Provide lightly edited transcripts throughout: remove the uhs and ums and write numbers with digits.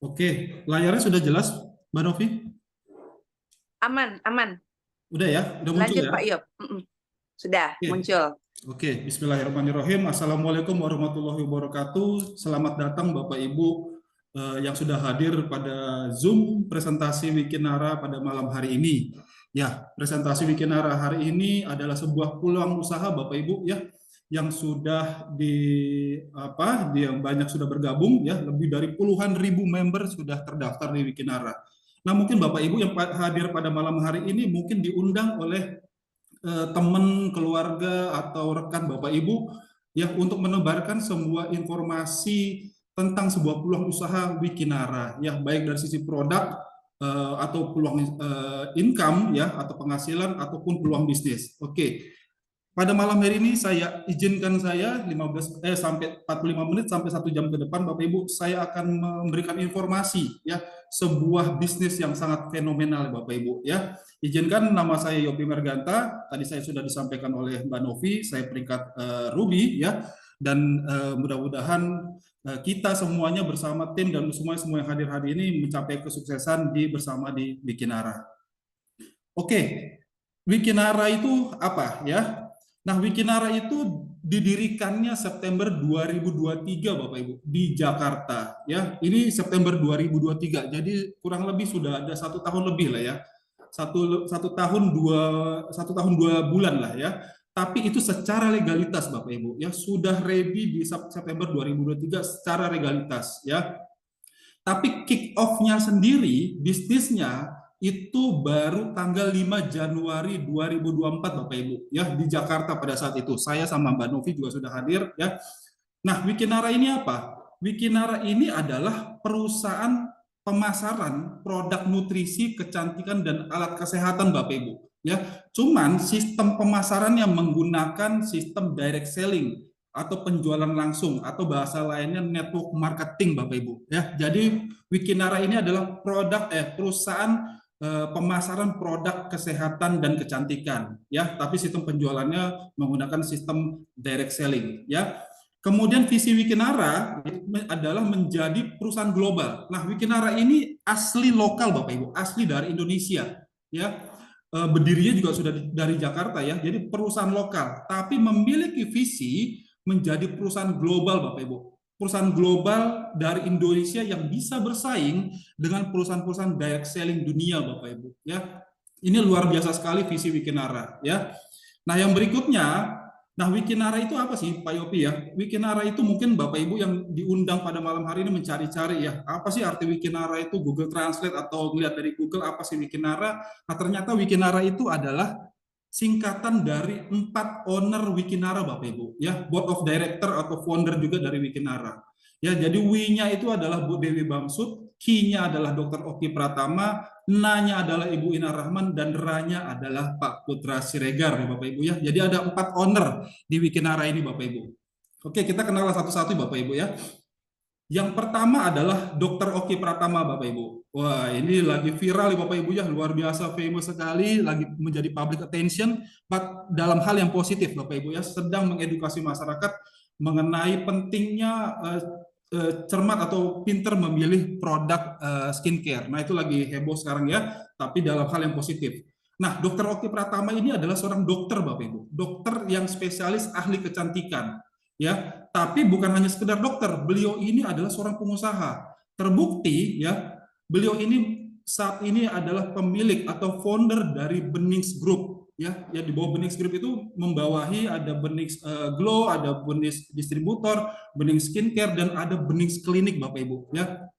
Oke, layarnya sudah jelas, Mbak Novi? Aman, aman. Udah ya? Udah muncul Lanjut ya? Pak Yop. Sudah Oke, muncul. oke. Bismillahirrahmanirrahim. Assalamualaikum warahmatullahi wabarakatuh. Selamat datang Bapak Ibu yang sudah hadir pada Zoom presentasi Wikinara pada malam hari ini. Ya, presentasi Wikinara hari ini adalah sebuah peluang usaha Bapak Ibu ya yang sudah yang banyak sudah bergabung ya, lebih dari puluhan ribu member sudah terdaftar di Wikinara. Nah, mungkin Bapak Ibu yang hadir pada malam hari ini mungkin diundang oleh teman, keluarga, atau rekan Bapak Ibu ya untuk menebarkan sebuah informasi tentang sebuah peluang usaha Wikinara ya, baik dari sisi produk atau peluang income ya, atau penghasilan ataupun peluang bisnis. Oke. Pada malam hari ini saya 15 sampai 45 menit sampai 1 jam ke depan Bapak Ibu, saya akan memberikan informasi ya, sebuah bisnis yang sangat fenomenal Bapak Ibu ya. Izinkan, nama saya Yopi Merganta, tadi saya sudah disampaikan oleh Mbak Novi, saya peringkat Ruby ya, dan mudah-mudahan kita semuanya bersama tim dan semua yang hadir hari ini mencapai kesuksesan bersama di Wikinara. Oke, Wikinara itu apa ya? Nah, Wikinara itu didirikannya September 2023 Bapak Ibu di Jakarta ya. Ini September 2023. Jadi kurang lebih sudah ada 1 tahun lebih lah ya. Satu tahun 2 bulan lah ya. Tapi itu secara legalitas Bapak Ibu ya, sudah ready di September 2023 secara legalitas ya. Tapi kick off-nya sendiri, bisnisnya itu baru tanggal 5 Januari 2024 Bapak Ibu ya, di Jakarta pada saat itu. Saya sama Mbak Novi juga sudah hadir ya. Nah, Wikinara ini apa? Wikinara ini adalah perusahaan pemasaran produk nutrisi, kecantikan dan alat kesehatan Bapak Ibu ya. Cuman sistem pemasarannya menggunakan sistem direct selling atau penjualan langsung, atau bahasa lainnya network marketing Bapak Ibu ya. Jadi Wikinara ini adalah perusahaan pemasaran produk kesehatan dan kecantikan ya, tapi sistem penjualannya menggunakan sistem direct selling ya. Kemudian visi Wikinara adalah menjadi perusahaan global. Nah, Wikinara ini asli lokal Bapak Ibu, asli dari Indonesia ya. Berdirinya juga sudah dari Jakarta ya. Jadi perusahaan lokal, tapi memiliki visi menjadi perusahaan global Bapak Ibu. Perusahaan global dari Indonesia yang bisa bersaing dengan perusahaan-perusahaan direct selling dunia Bapak Ibu ya. Ini luar biasa sekali visi Wikinara ya. Nah, yang berikutnya, nah Wikinara itu apa sih Pak Yopi ya? Wikinara itu mungkin Bapak Ibu yang diundang pada malam hari ini mencari-cari ya, apa sih arti Wikinara itu, Google Translate atau melihat dari Google apa sih Wikinara. Nah, ternyata Wikinara itu adalah singkatan dari 4 owner Wikinara Bapak Ibu ya, board of director atau founder juga dari Wikinara ya. Jadi W-nya itu adalah Bu Dewi Bamsud, Q-nya adalah Dr. Oki Pratama, N-nya adalah Ibu Ina Rahman, dan R-nya adalah Pak Putra Siregar ya Bapak Ibu ya. Jadi ada 4 owner di Wikinara ini Bapak Ibu. Oke, kita kenal satu-satu Bapak Ibu ya. Yang pertama adalah Dr. Oki Pratama Bapak Ibu. Wah, ini lagi viral ya Bapak Ibu ya, luar biasa famous sekali, lagi menjadi public attention dalam hal yang positif Bapak Ibu ya, sedang mengedukasi masyarakat mengenai pentingnya cermat atau pinter memilih produk skincare. Nah, itu lagi heboh sekarang ya, tapi dalam hal yang positif. Nah, Dr. Oki Pratama ini adalah seorang dokter Bapak Ibu, dokter yang spesialis ahli kecantikan ya. Tapi bukan hanya sekedar dokter, beliau ini adalah seorang pengusaha. Terbukti ya, beliau ini saat ini adalah pemilik atau founder dari Benings Group ya. Ya, di bawah Benings Group itu membawahi ada Benings Glow, ada Benings Distributor, Benings Skincare, dan ada Benings Klinik Bapak Ibu ya.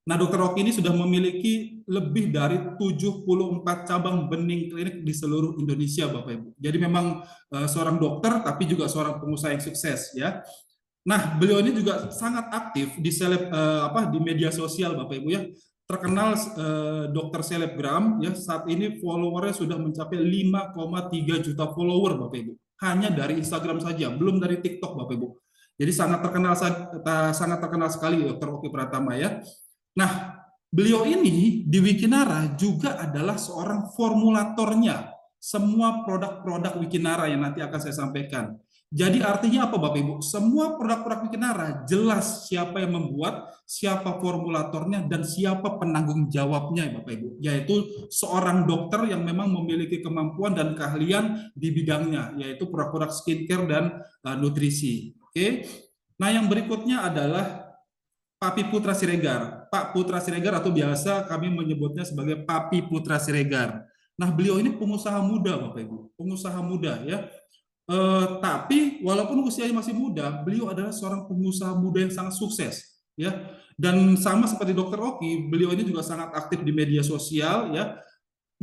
Nah, Dr. Rocky ini sudah memiliki lebih dari 74 cabang bening klinik di seluruh Indonesia, Bapak Ibu. Jadi memang seorang dokter, tapi juga seorang pengusaha yang sukses, ya. Nah, beliau ini juga sangat aktif di media sosial, Bapak Ibu, ya. Terkenal dokter selebgram, ya. Saat ini followernya sudah mencapai 5,3 juta follower, Bapak Ibu. Hanya dari Instagram saja, belum dari TikTok, Bapak Ibu. Jadi sangat terkenal sekali Dr. Oki Pratama, ya. Nah, beliau ini di Wikinara juga adalah seorang formulatornya semua produk-produk Wikinara yang nanti akan saya sampaikan. Jadi artinya apa Bapak Ibu? Semua produk-produk Wikinara jelas siapa yang membuat, siapa formulatornya, dan siapa penanggung jawabnya Bapak Ibu. Yaitu seorang dokter yang memang memiliki kemampuan dan keahlian di bidangnya, yaitu produk-produk skincare dan nutrisi. Oke. Nah yang berikutnya adalah Papi Putra Siregar. Pak Putra Siregar atau biasa kami menyebutnya sebagai Papi Putra Siregar. Nah beliau ini pengusaha muda Bapak Ibu, pengusaha muda ya. Tapi walaupun usianya masih muda, beliau adalah seorang pengusaha muda yang sangat sukses, ya. Dan sama seperti Dokter Oki, beliau ini juga sangat aktif di media sosial, ya.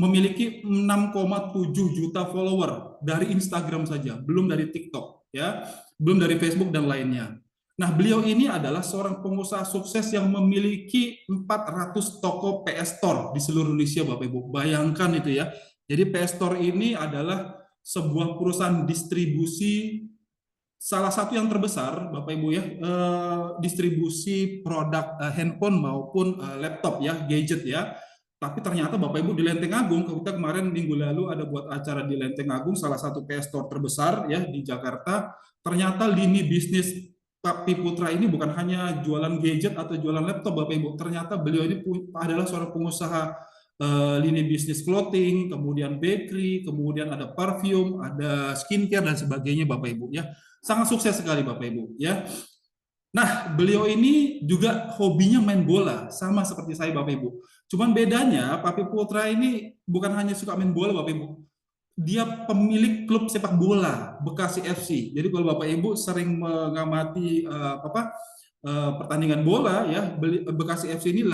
Memiliki 6,7 juta follower dari Instagram saja, belum dari TikTok, ya, belum dari Facebook dan lainnya. Nah, beliau ini adalah seorang pengusaha sukses yang memiliki 400 toko PS Store di seluruh Indonesia, Bapak Ibu. Bayangkan itu ya. Jadi PS Store ini adalah sebuah perusahaan distribusi salah satu yang terbesar Bapak Ibu ya, distribusi produk handphone maupun laptop ya, gadget ya. Tapi ternyata Bapak Ibu di Lenteng Agung, kita kemarin minggu lalu ada buat acara di Lenteng Agung, salah satu PS Store terbesar ya di Jakarta. Ternyata lini bisnis Papi Putra ini bukan hanya jualan gadget atau jualan laptop Bapak Ibu. Ternyata beliau ini adalah seorang pengusaha lini bisnis clothing, kemudian bakery, kemudian ada parfum, ada skincare dan sebagainya Bapak Ibu ya. Sangat sukses sekali Bapak Ibu ya. Nah, beliau ini juga hobinya main bola, sama seperti saya Bapak Ibu. Cuman bedanya Papi Putra ini bukan hanya suka main bola Bapak Ibu. Dia pemilik klub sepak bola Bekasi FC. Jadi kalau Bapak Ibu sering mengamati pertandingan bola ya, Bekasi FC ini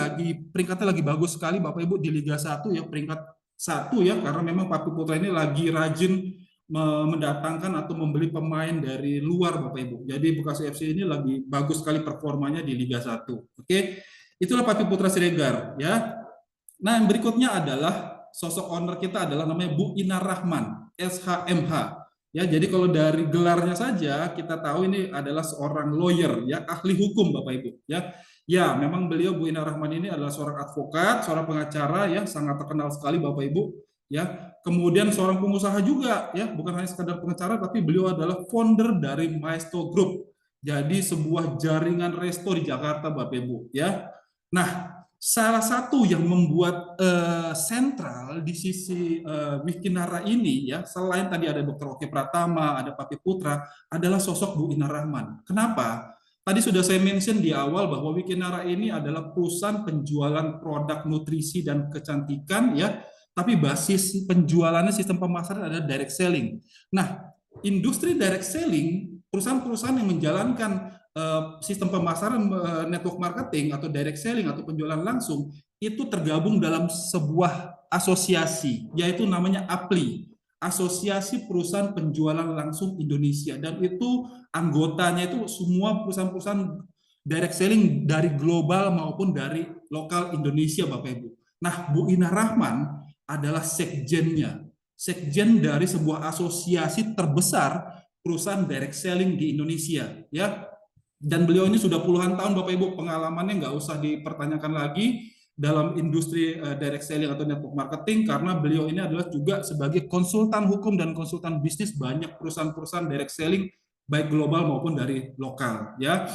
peringkatnya lagi bagus sekali Bapak Ibu di Liga 1 ya, peringkat 1 ya, karena memang Papi Putra ini lagi rajin mendatangkan atau membeli pemain dari luar Bapak Ibu. Jadi Bekasi FC ini lagi bagus sekali performanya di Liga 1. Oke. Itulah Papi Putra Siregar ya. Nah, yang berikutnya adalah sosok owner kita adalah namanya Bu Ina Rahman, SHMH. Ya, jadi kalau dari gelarnya saja kita tahu ini adalah seorang lawyer ya, ahli hukum Bapak Ibu ya. Ya, memang beliau Bu Ina Rahman ini adalah seorang advokat, seorang pengacara ya, sangat terkenal sekali Bapak Ibu ya. Kemudian seorang pengusaha juga ya, bukan hanya sekadar pengacara tapi beliau adalah founder dari Maesto Group. Jadi sebuah jaringan resto di Jakarta Bapak Ibu ya. Nah, salah satu yang membuat sentral di sisi Wikinara ini ya, selain tadi ada Dr. Oke Pratama, ada Papi Putra, adalah sosok Bu Ina Rahman. Kenapa? Tadi sudah saya mention di awal bahwa Wikinara ini adalah perusahaan penjualan produk nutrisi dan kecantikan ya, tapi basis penjualannya sistem pemasaran adalah direct selling. Nah, industri direct selling, perusahaan-perusahaan yang menjalankan sistem pemasaran network marketing atau direct selling atau penjualan langsung itu tergabung dalam sebuah asosiasi yaitu namanya APLI, Asosiasi Perusahaan Penjualan Langsung Indonesia, dan itu anggotanya itu semua perusahaan-perusahaan direct selling dari global maupun dari lokal Indonesia Bapak Ibu. Nah, Bu Ina Rahman adalah sekjennya, sekjen dari sebuah asosiasi terbesar perusahaan direct selling di Indonesia ya. Dan beliau ini sudah puluhan tahun Bapak Ibu, pengalamannya nggak usah dipertanyakan lagi dalam industri direct selling atau network marketing, karena beliau ini adalah juga sebagai konsultan hukum dan konsultan bisnis banyak perusahaan-perusahaan direct selling baik global maupun dari lokal ya.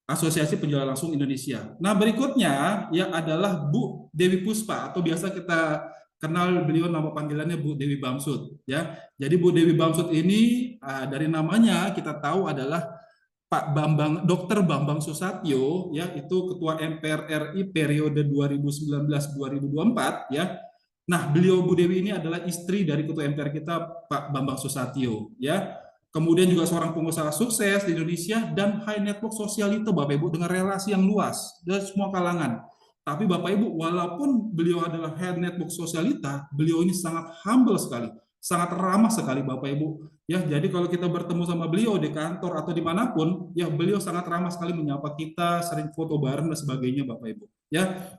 Asosiasi Penjualan Langsung Indonesia. Nah, berikutnya ya adalah Bu Dewi Puspa atau biasa kita kenal beliau nama panggilannya Bu Dewi Bamsud ya. Jadi Bu Dewi Bamsud ini dari namanya kita tahu adalah Pak Bambang, Dr. Bambang Susatyo, ya itu Ketua MPR RI periode 2019-2024, ya. Nah, beliau Bu Dewi ini adalah istri dari Ketua MPR kita Pak Bambang Susatyo, ya. Kemudian juga seorang pengusaha sukses di Indonesia dan high network sosialita Bapak Ibu dengan relasi yang luas dari semua kalangan. Tapi Bapak Ibu, walaupun beliau adalah high network sosialita, beliau ini sangat humble sekali, sangat ramah sekali Bapak Ibu. Ya, jadi kalau kita bertemu sama beliau di kantor atau dimanapun, ya beliau sangat ramah sekali menyapa kita, sering foto bareng dan sebagainya, Bapak Ibu. Ya,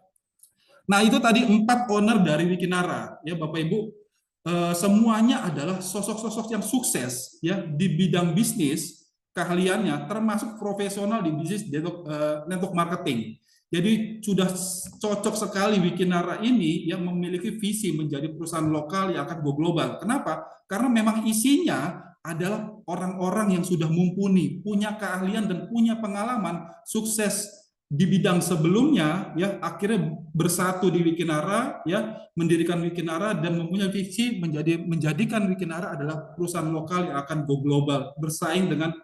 nah itu tadi 4 owner dari Wikinara, ya Bapak Ibu. Semuanya adalah sosok-sosok yang sukses, ya di bidang bisnis, keahliannya, termasuk profesional di bisnis network marketing. Jadi sudah cocok sekali Wikinara ini yang memiliki visi menjadi perusahaan lokal yang akan go global. Kenapa? Karena memang isinya adalah orang-orang yang sudah mumpuni, punya keahlian dan punya pengalaman sukses di bidang sebelumnya, ya akhirnya bersatu di Wikinara, ya mendirikan Wikinara dan mempunyai visi menjadikan Wikinara adalah perusahaan lokal yang akan go global, bersaing dengan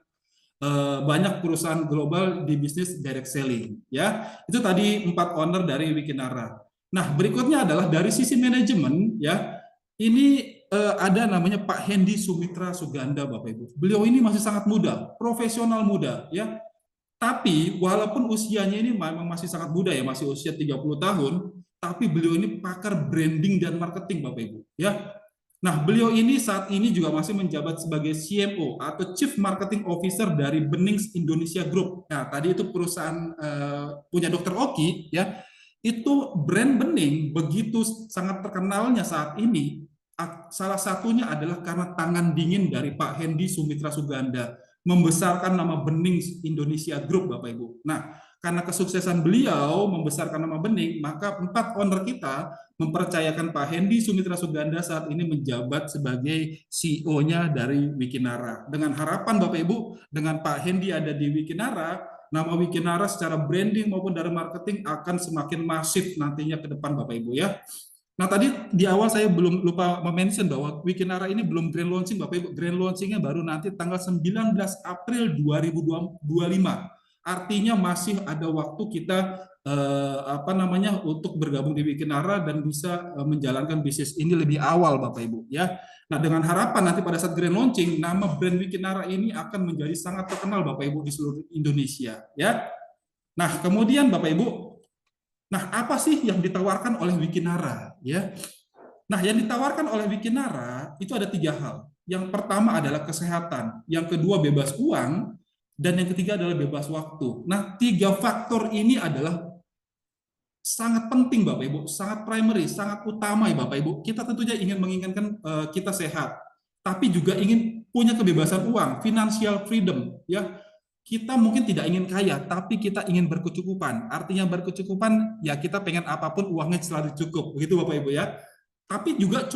banyak perusahaan global di bisnis direct selling. Ya, itu tadi 4 owner dari Wikinara. Nah, berikutnya adalah dari sisi manajemen, ya ini ada namanya Pak Hendy Sumitra Suganda, Bapak Ibu. Beliau ini masih sangat muda, profesional muda, ya. Tapi walaupun usianya ini memang masih sangat muda ya, masih usia 30 tahun, tapi beliau ini pakar branding dan marketing, Bapak Ibu, ya. Nah, beliau ini saat ini juga masih menjabat sebagai CMO atau Chief Marketing Officer dari Benings Indonesia Group. Nah, tadi itu perusahaan punya Dr. Oki, ya. Itu brand Bening begitu sangat terkenalnya saat ini. Salah satunya adalah karena tangan dingin dari Pak Hendy Sumitra Suganda membesarkan nama Bening Indonesia Group, Bapak Ibu. Nah, karena kesuksesan beliau membesarkan nama Bening, maka 4 owner kita mempercayakan Pak Hendy Sumitra Suganda saat ini menjabat sebagai CEO-nya dari Wikinara. Dengan harapan Bapak Ibu, dengan Pak Hendy ada di Wikinara, nama Wikinara secara branding maupun dari marketing akan semakin masif nantinya ke depan, Bapak Ibu, ya. Nah, tadi di awal saya belum lupa mention bahwa Wikinara ini belum grand launching, Bapak Ibu. Grand launchingnya baru nanti tanggal 19 April 2025. Artinya masih ada waktu kita untuk bergabung di Wikinara dan bisa menjalankan bisnis ini lebih awal, Bapak Ibu, ya. Nah, dengan harapan nanti pada saat grand launching nama brand Wikinara ini akan menjadi sangat terkenal, Bapak Ibu, di seluruh Indonesia, ya. Nah, kemudian Bapak Ibu, nah, apa sih yang ditawarkan oleh Wikinara? Ya, nah yang ditawarkan oleh Wikinara itu ada 3 hal. Yang pertama adalah kesehatan, yang kedua bebas uang, dan yang ketiga adalah bebas waktu. Nah, 3 faktor ini adalah sangat penting, Bapak Ibu, sangat primary, sangat utama ya Bapak Ibu. Kita tentunya ingin menginginkan kita sehat, tapi juga ingin punya kebebasan uang, financial freedom, ya. Kita mungkin tidak ingin kaya, tapi kita ingin berkecukupan. Artinya berkecukupan, ya kita pengen apapun uangnya selalu cukup, begitu Bapak Ibu, ya. Tapi juga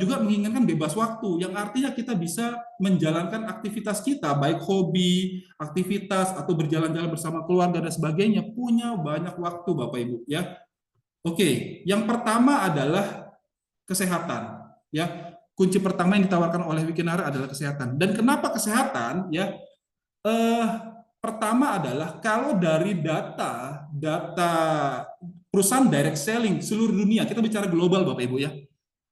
juga menginginkan bebas waktu, yang artinya kita bisa menjalankan aktivitas kita, baik hobi, aktivitas atau berjalan-jalan bersama keluarga dan sebagainya, punya banyak waktu, Bapak Ibu, ya. Oke, yang pertama adalah kesehatan, ya. Kunci pertama yang ditawarkan oleh Wikinara adalah kesehatan. Dan kenapa kesehatan, ya? Pertama adalah kalau dari data perusahaan direct selling seluruh dunia, kita bicara global Bapak Ibu, ya.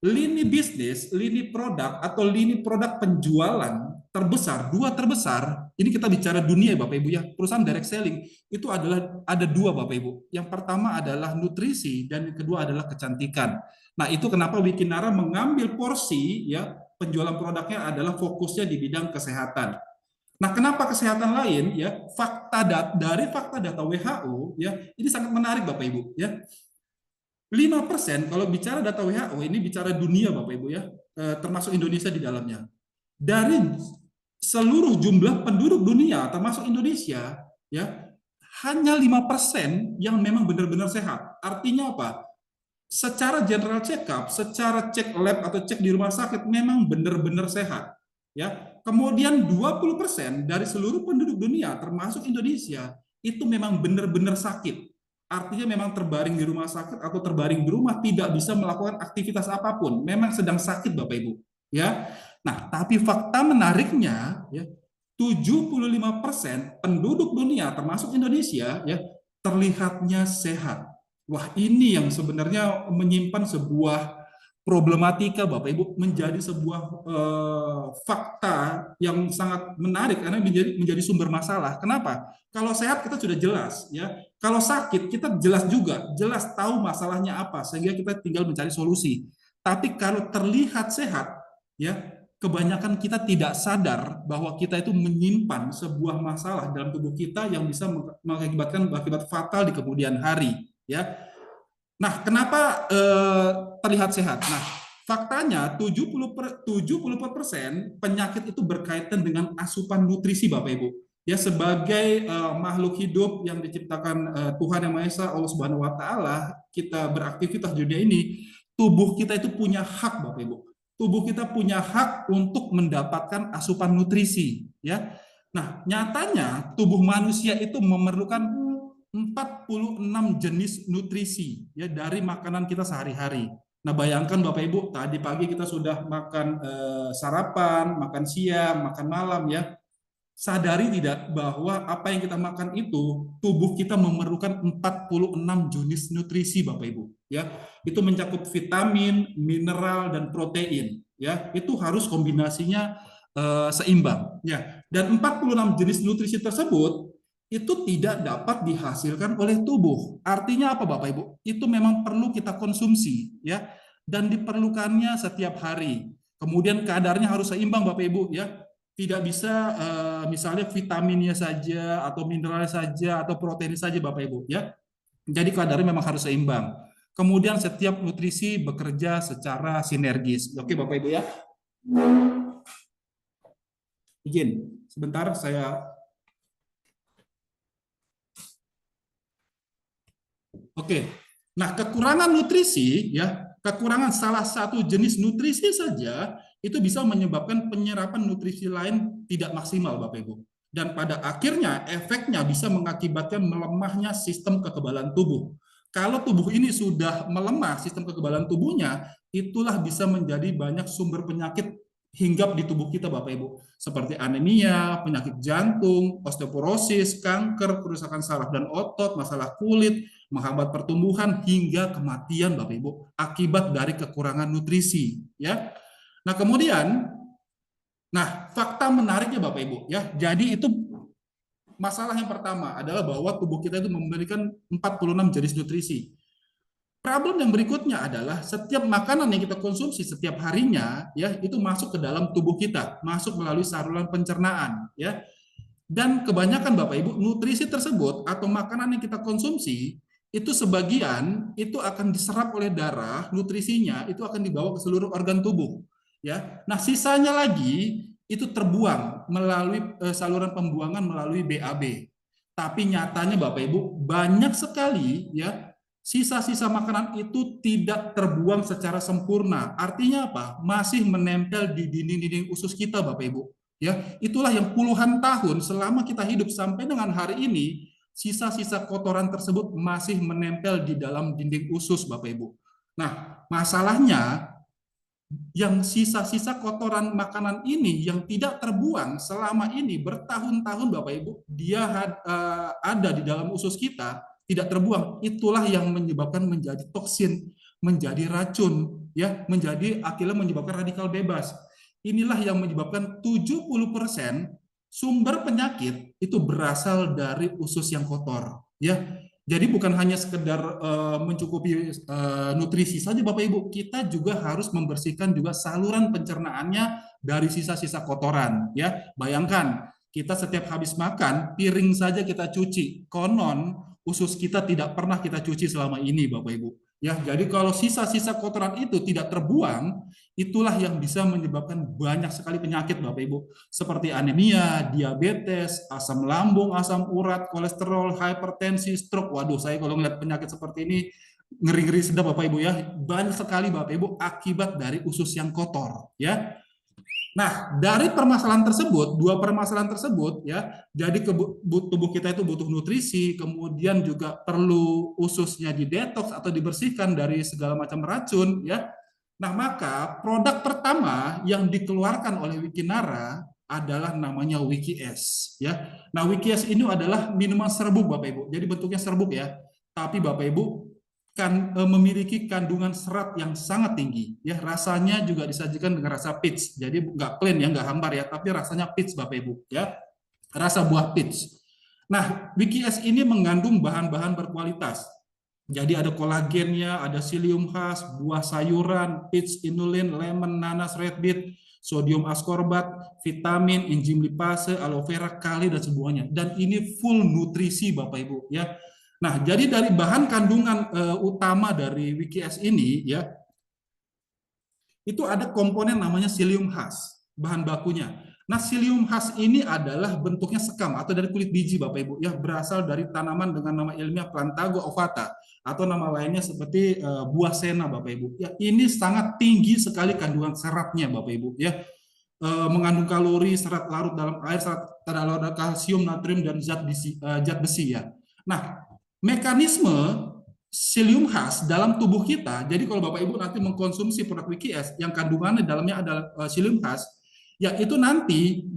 Lini bisnis, lini produk atau lini produk penjualan terbesar, 2 terbesar, ini kita bicara dunia ya Bapak Ibu, ya. Perusahaan direct selling itu adalah ada 2 Bapak Ibu. Yang pertama adalah nutrisi dan yang kedua adalah kecantikan. Nah, itu kenapa Wikinara mengambil porsi, ya, penjualan produknya adalah fokusnya di bidang kesehatan. Nah, kenapa kesehatan lain, ya? Dari fakta data WHO, ya, ini sangat menarik Bapak Ibu, ya. 5% kalau bicara data WHO ini bicara dunia Bapak Ibu, ya, termasuk Indonesia di dalamnya. Dari seluruh jumlah penduduk dunia termasuk Indonesia, ya, hanya 5% yang memang benar-benar sehat. Artinya apa? Secara general check up, secara cek lab atau cek di rumah sakit memang benar-benar sehat, ya. Kemudian 20% dari seluruh penduduk dunia termasuk Indonesia itu memang benar-benar sakit. Artinya memang terbaring di rumah sakit atau terbaring di rumah tidak bisa melakukan aktivitas apapun, memang sedang sakit Bapak Ibu, ya. Nah, tapi fakta menariknya, ya, 75% penduduk dunia termasuk Indonesia, ya, terlihatnya sehat. Wah, ini yang sebenarnya menyimpan sebuah problematika Bapak Ibu, menjadi sebuah fakta yang sangat menarik karena menjadi sumber masalah. Kenapa? Kalau sehat kita sudah jelas, ya. Kalau sakit kita jelas juga, jelas tahu masalahnya apa sehingga kita tinggal mencari solusi. Tapi kalau terlihat sehat, ya, kebanyakan kita tidak sadar bahwa kita itu menyimpan sebuah masalah dalam tubuh kita yang bisa mengakibatkan akibat fatal di kemudian hari, ya. Nah, kenapa terlihat sehat? Nah, faktanya 70% penyakit itu berkaitan dengan asupan nutrisi Bapak Ibu. Ya, sebagai makhluk hidup yang diciptakan Tuhan Yang Maha Esa, Allah Subhanahu wa taala, kita beraktivitas di dunia ini, tubuh kita itu punya hak Bapak Ibu. tubuh kita punya hak untuk mendapatkan asupan nutrisi, ya. Nah, nyatanya tubuh manusia itu memerlukan 46 jenis nutrisi ya dari makanan kita sehari-hari. Nah, bayangkan Bapak Ibu, tadi pagi kita sudah makan sarapan, makan siang, makan malam ya. Sadari tidak bahwa apa yang kita makan itu tubuh kita memerlukan 46 jenis nutrisi Bapak Ibu ya. Itu mencakup vitamin, mineral dan protein ya. Itu harus kombinasinya seimbang ya. Dan 46 jenis nutrisi tersebut itu tidak dapat dihasilkan oleh tubuh. Artinya apa Bapak Ibu? Itu memang perlu kita konsumsi ya dan diperlukannya setiap hari. Kemudian kadarnya harus seimbang Bapak Ibu ya. Tidak bisa misalnya vitaminnya saja atau mineralnya saja atau proteinnya saja Bapak Ibu ya. Jadi kadarnya memang harus seimbang. Kemudian setiap nutrisi bekerja secara sinergis. Oke Bapak Ibu ya. Izin sebentar saya. Oke. Nah, kekurangan nutrisi ya, kekurangan salah satu jenis nutrisi saja itu bisa menyebabkan penyerapan nutrisi lain tidak maksimal Bapak Ibu. Dan pada akhirnya efeknya bisa mengakibatkan melemahnya sistem kekebalan tubuh. Kalau tubuh ini sudah melemah sistem kekebalan tubuhnya, itulah bisa menjadi banyak sumber penyakit hinggap di tubuh kita Bapak Ibu. Seperti anemia, penyakit jantung, osteoporosis, kanker, kerusakan saraf dan otot, masalah kulit, menghambat pertumbuhan hingga kematian Bapak Ibu akibat dari kekurangan nutrisi ya. Nah, kemudian fakta menariknya Bapak Ibu ya. Jadi itu masalah yang pertama adalah bahwa tubuh kita itu memberikan 46 jenis nutrisi. Problem yang berikutnya adalah setiap makanan yang kita konsumsi setiap harinya ya itu masuk ke dalam tubuh kita, masuk melalui saluran pencernaan ya. Dan kebanyakan Bapak Ibu nutrisi tersebut atau makanan yang kita konsumsi itu sebagian itu akan diserap oleh darah, nutrisinya itu akan dibawa ke seluruh organ tubuh ya. Nah, sisanya lagi itu terbuang melalui saluran pembuangan melalui BAB. Tapi nyatanya Bapak Ibu banyak sekali ya sisa-sisa makanan itu tidak terbuang secara sempurna. Artinya apa? Masih menempel di dinding-dinding usus kita Bapak Ibu. Ya, itulah yang puluhan tahun selama kita hidup sampai dengan hari ini sisa-sisa kotoran tersebut masih menempel di dalam dinding usus Bapak Ibu. Nah, masalahnya yang sisa-sisa kotoran makanan ini yang tidak terbuang selama ini bertahun-tahun Bapak Ibu, dia ada di dalam usus kita, tidak terbuang. Itulah yang menyebabkan menjadi toksin, menjadi racun, ya, menjadi akhirnya menyebabkan radikal bebas. Inilah yang menyebabkan 70% sumber penyakit itu berasal dari usus yang kotor, ya. Jadi bukan hanya sekedar mencukupi nutrisi saja Bapak Ibu, kita juga harus membersihkan juga saluran pencernaannya dari sisa-sisa kotoran, ya. Bayangkan, kita setiap habis makan, piring saja kita cuci. Konon usus kita tidak pernah kita cuci selama ini Bapak Ibu. Ya, jadi kalau sisa-sisa kotoran itu tidak terbuang, itulah yang bisa menyebabkan banyak sekali penyakit Bapak Ibu, seperti anemia, diabetes, asam lambung, asam urat, kolesterol, hipertensi, stroke. Waduh, saya kalau melihat penyakit seperti ini ngeri-ngeri sedap Bapak Ibu ya. Banyak sekali Bapak Ibu akibat dari usus yang kotor, ya. Nah, dari permasalahan tersebut, dua permasalahan tersebut ya, jadi tubuh kita itu butuh nutrisi, kemudian juga perlu ususnya didetoks atau dibersihkan dari segala macam racun ya. Nah, maka produk pertama yang dikeluarkan oleh Wikinara adalah namanya WikiS ya. Nah, WikiS ini adalah minuman serbuk Bapak Ibu. Jadi bentuknya serbuk ya. Tapi Bapak Ibu kan memiliki kandungan serat yang sangat tinggi ya, rasanya juga disajikan dengan rasa peach, jadi nggak plain ya, nggak hambar ya, tapi rasanya peach Bapak Ibu ya, rasa buah peach. Nah, WikiS ini mengandung bahan-bahan berkualitas, jadi ada kolagennya, ada psyllium khas, buah sayuran, peach, inulin, lemon, nanas, red beet, sodium ascorbat, vitamin, enzim lipase, aloe vera, kali dan semuanya. Dan ini full nutrisi Bapak Ibu ya. Nah, jadi dari bahan kandungan utama dari WikiS ini ya, itu ada komponen namanya psyllium khas, bahan bakunya. Nah, psyllium khas ini adalah bentuknya sekam atau dari kulit biji Bapak Ibu ya, berasal dari tanaman dengan nama ilmiah Plantago ovata. atau nama lainnya seperti buah sena Bapak Ibu. Ya, ini sangat tinggi sekali kandungan seratnya Bapak Ibu ya. Mengandung kalori, serat larut dalam air, serat larut kalsium, natrium dan zat besi ya. Nah, mekanisme psyllium khas dalam tubuh kita. Jadi kalau Bapak Ibu nanti mengkonsumsi produk WikiS yang kandungannya dalamnya adalah psyllium khas, ya itu nanti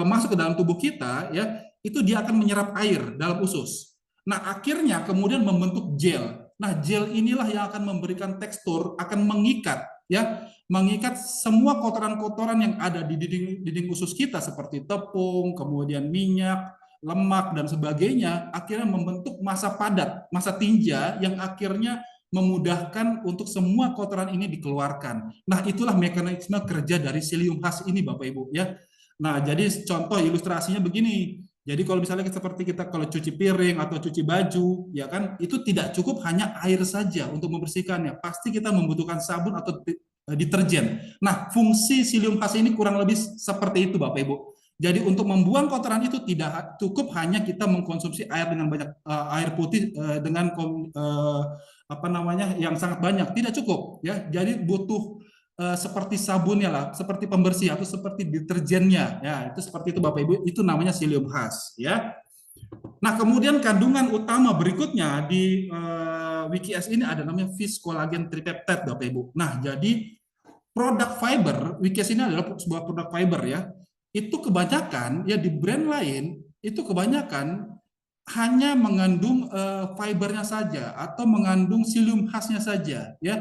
masuk ke dalam tubuh kita ya, itu dia akan menyerap air dalam usus. Nah, akhirnya kemudian membentuk gel. Nah, gel inilah yang akan memberikan tekstur, akan mengikat ya, mengikat semua kotoran-kotoran yang ada di dinding usus kita seperti tepung, kemudian minyak, lemak dan sebagainya, akhirnya membentuk massa padat, massa tinja yang akhirnya memudahkan untuk semua kotoran ini dikeluarkan. Nah, itulah mekanisme kerja dari psyllium khas ini Bapak Ibu ya. Nah, jadi contoh ilustrasinya begini. Jadi kalau misalnya seperti kita kalau cuci piring atau cuci baju, ya kan, itu tidak cukup hanya air saja untuk membersihkannya. Pasti kita membutuhkan sabun atau deterjen. Nah, fungsi psyllium khas ini kurang lebih seperti itu Bapak Ibu. Jadi untuk membuang kotoran itu tidak cukup hanya kita mengkonsumsi air dengan banyak air putih dengan apa namanya yang sangat banyak, tidak cukup ya. Jadi butuh seperti sabunnya lah, seperti pembersih atau seperti deterjennya ya. Itu seperti itu Bapak Ibu, itu namanya psyllium khas ya. Nah, kemudian kandungan utama berikutnya di WikiS ini ada namanya fish collagen tripeptide Bapak Ibu. Nah, jadi produk fiber, WikiS ini adalah sebuah produk fiber ya. Itu kebanyakan ya di brand lain itu kebanyakan hanya mengandung fibernya saja atau mengandung psyllium khasnya saja ya.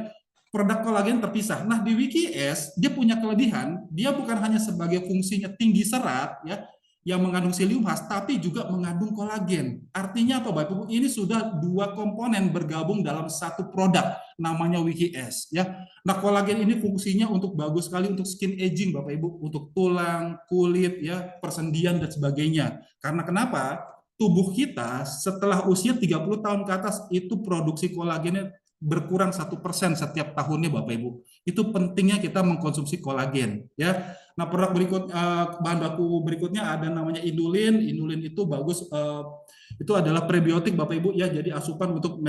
Produk kolagen terpisah. Nah, di WikiS dia punya kelebihan, dia bukan hanya sebagai fungsinya tinggi serat ya yang mengandung psyllium khas, tapi juga mengandung kolagen. Artinya apa Bapak Ibu? Ini sudah dua komponen bergabung dalam satu produk namanya WikiS ya. Nah, kolagen ini fungsinya untuk bagus sekali untuk skin aging Bapak Ibu, untuk tulang, kulit ya, persendian dan sebagainya. Karena kenapa? Tubuh kita setelah usia 30 tahun ke atas itu produksi kolagennya berkurang 1% setiap tahunnya Bapak Ibu. Itu pentingnya kita mengkonsumsi kolagen ya. Nah, produk bahan baku berikutnya ada namanya inulin. Inulin itu bagus, itu adalah prebiotik Bapak Ibu ya. Jadi asupan untuk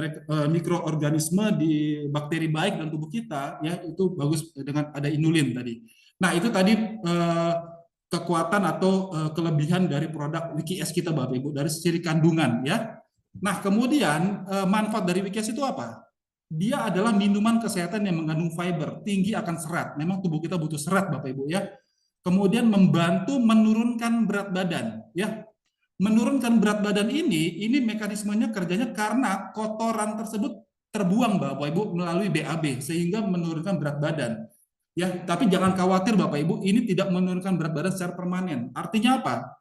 mikroorganisme di bakteri baik dan tubuh kita ya, itu bagus dengan ada inulin tadi. Nah, itu tadi kekuatan atau kelebihan dari produk WikiS kita Bapak Ibu dari sisi kandungan ya. Nah, kemudian manfaat dari WikiS itu apa? Dia adalah minuman kesehatan yang mengandung fiber, tinggi akan serat. Memang tubuh kita butuh serat Bapak Ibu ya. Kemudian membantu menurunkan berat badan ya. Menurunkan berat badan ini mekanismenya kerjanya karena kotoran tersebut terbuang Bapak Ibu melalui BAB sehingga menurunkan berat badan. Ya, tapi jangan khawatir Bapak Ibu, ini tidak menurunkan berat badan secara permanen. Artinya apa?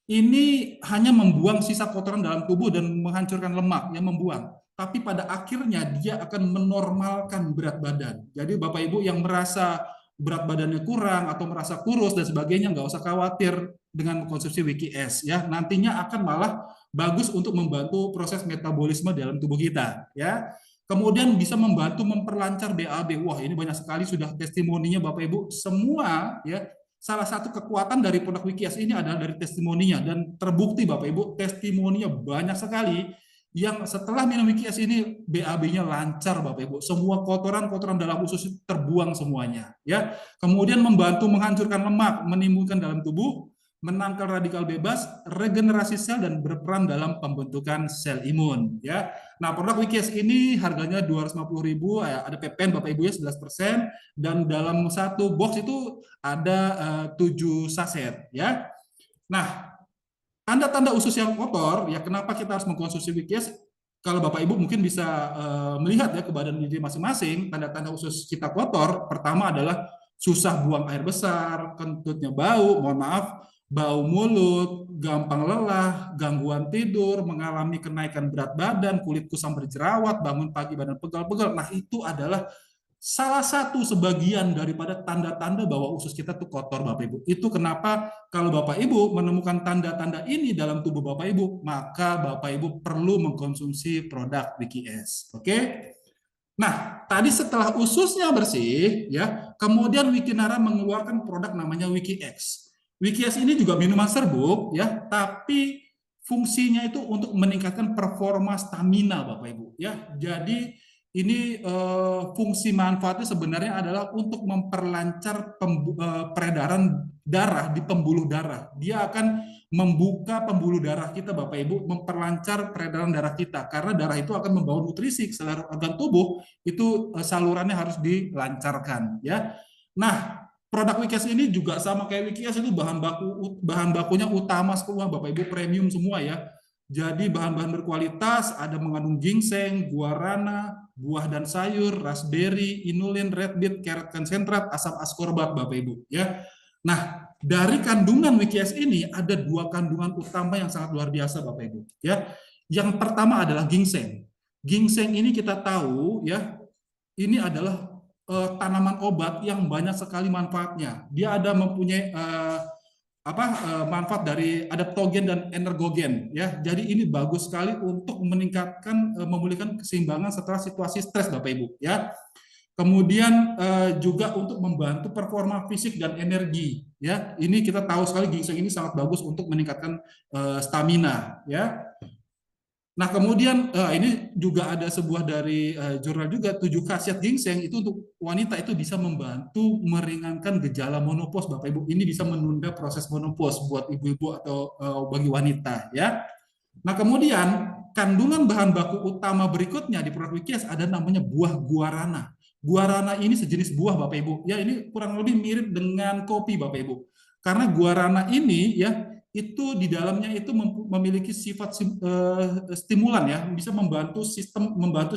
Ini hanya membuang sisa kotoran dalam tubuh dan menghancurkan lemak yang membuang. Tapi pada akhirnya dia akan menormalkan berat badan. Jadi Bapak Ibu yang merasa berat badannya kurang atau merasa kurus dan sebagainya, nggak usah khawatir dengan mengkonsumsi WikiS ya. Nantinya akan malah bagus untuk membantu proses metabolisme dalam tubuh kita ya. Kemudian bisa membantu memperlancar BAB. Wah, ini banyak sekali sudah testimoninya Bapak Ibu. Semua ya, salah satu kekuatan dari produk WikiS ini adalah dari testimoninya dan terbukti Bapak Ibu, testimoninya banyak sekali yang setelah minum WikiS ini BAB-nya lancar Bapak Ibu. Semua kotoran-kotoran dalam usus terbuang semuanya ya. Kemudian membantu menghancurkan lemak, menimbulkan dalam tubuh, menangkal radikal bebas, regenerasi sel dan berperan dalam pembentukan sel imun ya. Nah, produk WikiS ini harganya 250.000, ada PPN Bapak Ibu ya 11% dan dalam satu box itu ada 7 saset ya. Nah, tanda-tanda usus yang kotor ya, kenapa kita harus mengkonsumsi WikiS? Kalau Bapak Ibu mungkin bisa melihat ya ke badan diri masing-masing, tanda-tanda usus kita kotor pertama adalah susah buang air besar, kentutnya bau, mohon maaf, bau mulut, gampang lelah, gangguan tidur, mengalami kenaikan berat badan, kulit kusam berjerawat, bangun pagi badan pegal-pegal. Nah, itu adalah salah satu sebagian daripada tanda-tanda bahwa usus kita tuh kotor Bapak Ibu. Itu kenapa kalau Bapak Ibu menemukan tanda-tanda ini dalam tubuh Bapak Ibu, maka Bapak Ibu perlu mengkonsumsi produk WikiS. Oke? Nah, tadi setelah ususnya bersih, ya, kemudian Wikinara mengeluarkan produk namanya WikiX. WikiX ini juga minuman serbuk, ya, tapi fungsinya itu untuk meningkatkan performa stamina Bapak Ibu ya. Jadi ini fungsi manfaatnya sebenarnya adalah untuk memperlancar peredaran darah di pembuluh darah. Dia akan membuka pembuluh darah kita Bapak Ibu, memperlancar peredaran darah kita karena darah itu akan membawa nutrisi ke seluruh organ tubuh, itu salurannya harus dilancarkan ya. Nah, produk Wikes ini juga sama kayak Wikes, itu bahan bakunya utama semua Bapak Ibu, premium semua ya. Jadi bahan-bahan berkualitas, ada mengandung ginseng, guarana, buah dan sayur, raspberry, inulin, red beet, carrot konsentrat, asam askorbat Bapak Ibu ya. Nah, dari kandungan Wikes ini ada 2 kandungan utama yang sangat luar biasa Bapak Ibu ya. Yang pertama adalah ginseng. Ginseng ini kita tahu ya, ini adalah tanaman obat yang banyak sekali manfaatnya. Dia ada mempunyai manfaat dari adaptogen dan energogen ya. Jadi ini bagus sekali untuk meningkatkan memulihkan keseimbangan setelah situasi stres Bapak Ibu ya. Kemudian juga untuk membantu performa fisik dan energi ya. Ini kita tahu sekali ginseng ini sangat bagus untuk meningkatkan stamina ya. Nah, kemudian ini juga ada sebuah dari jurnal juga, 7 khasiat ginseng itu untuk wanita itu bisa membantu meringankan gejala menopause Bapak Ibu. Ini bisa menunda proses menopause buat ibu-ibu atau bagi wanita ya. Nah, kemudian kandungan bahan baku utama berikutnya di produk Wikes ada namanya buah guarana. Guarana ini sejenis buah Bapak Ibu. Ya, ini kurang lebih mirip dengan kopi Bapak Ibu. Karena guarana ini ya itu di dalamnya itu memiliki sifat stimulan ya, bisa membantu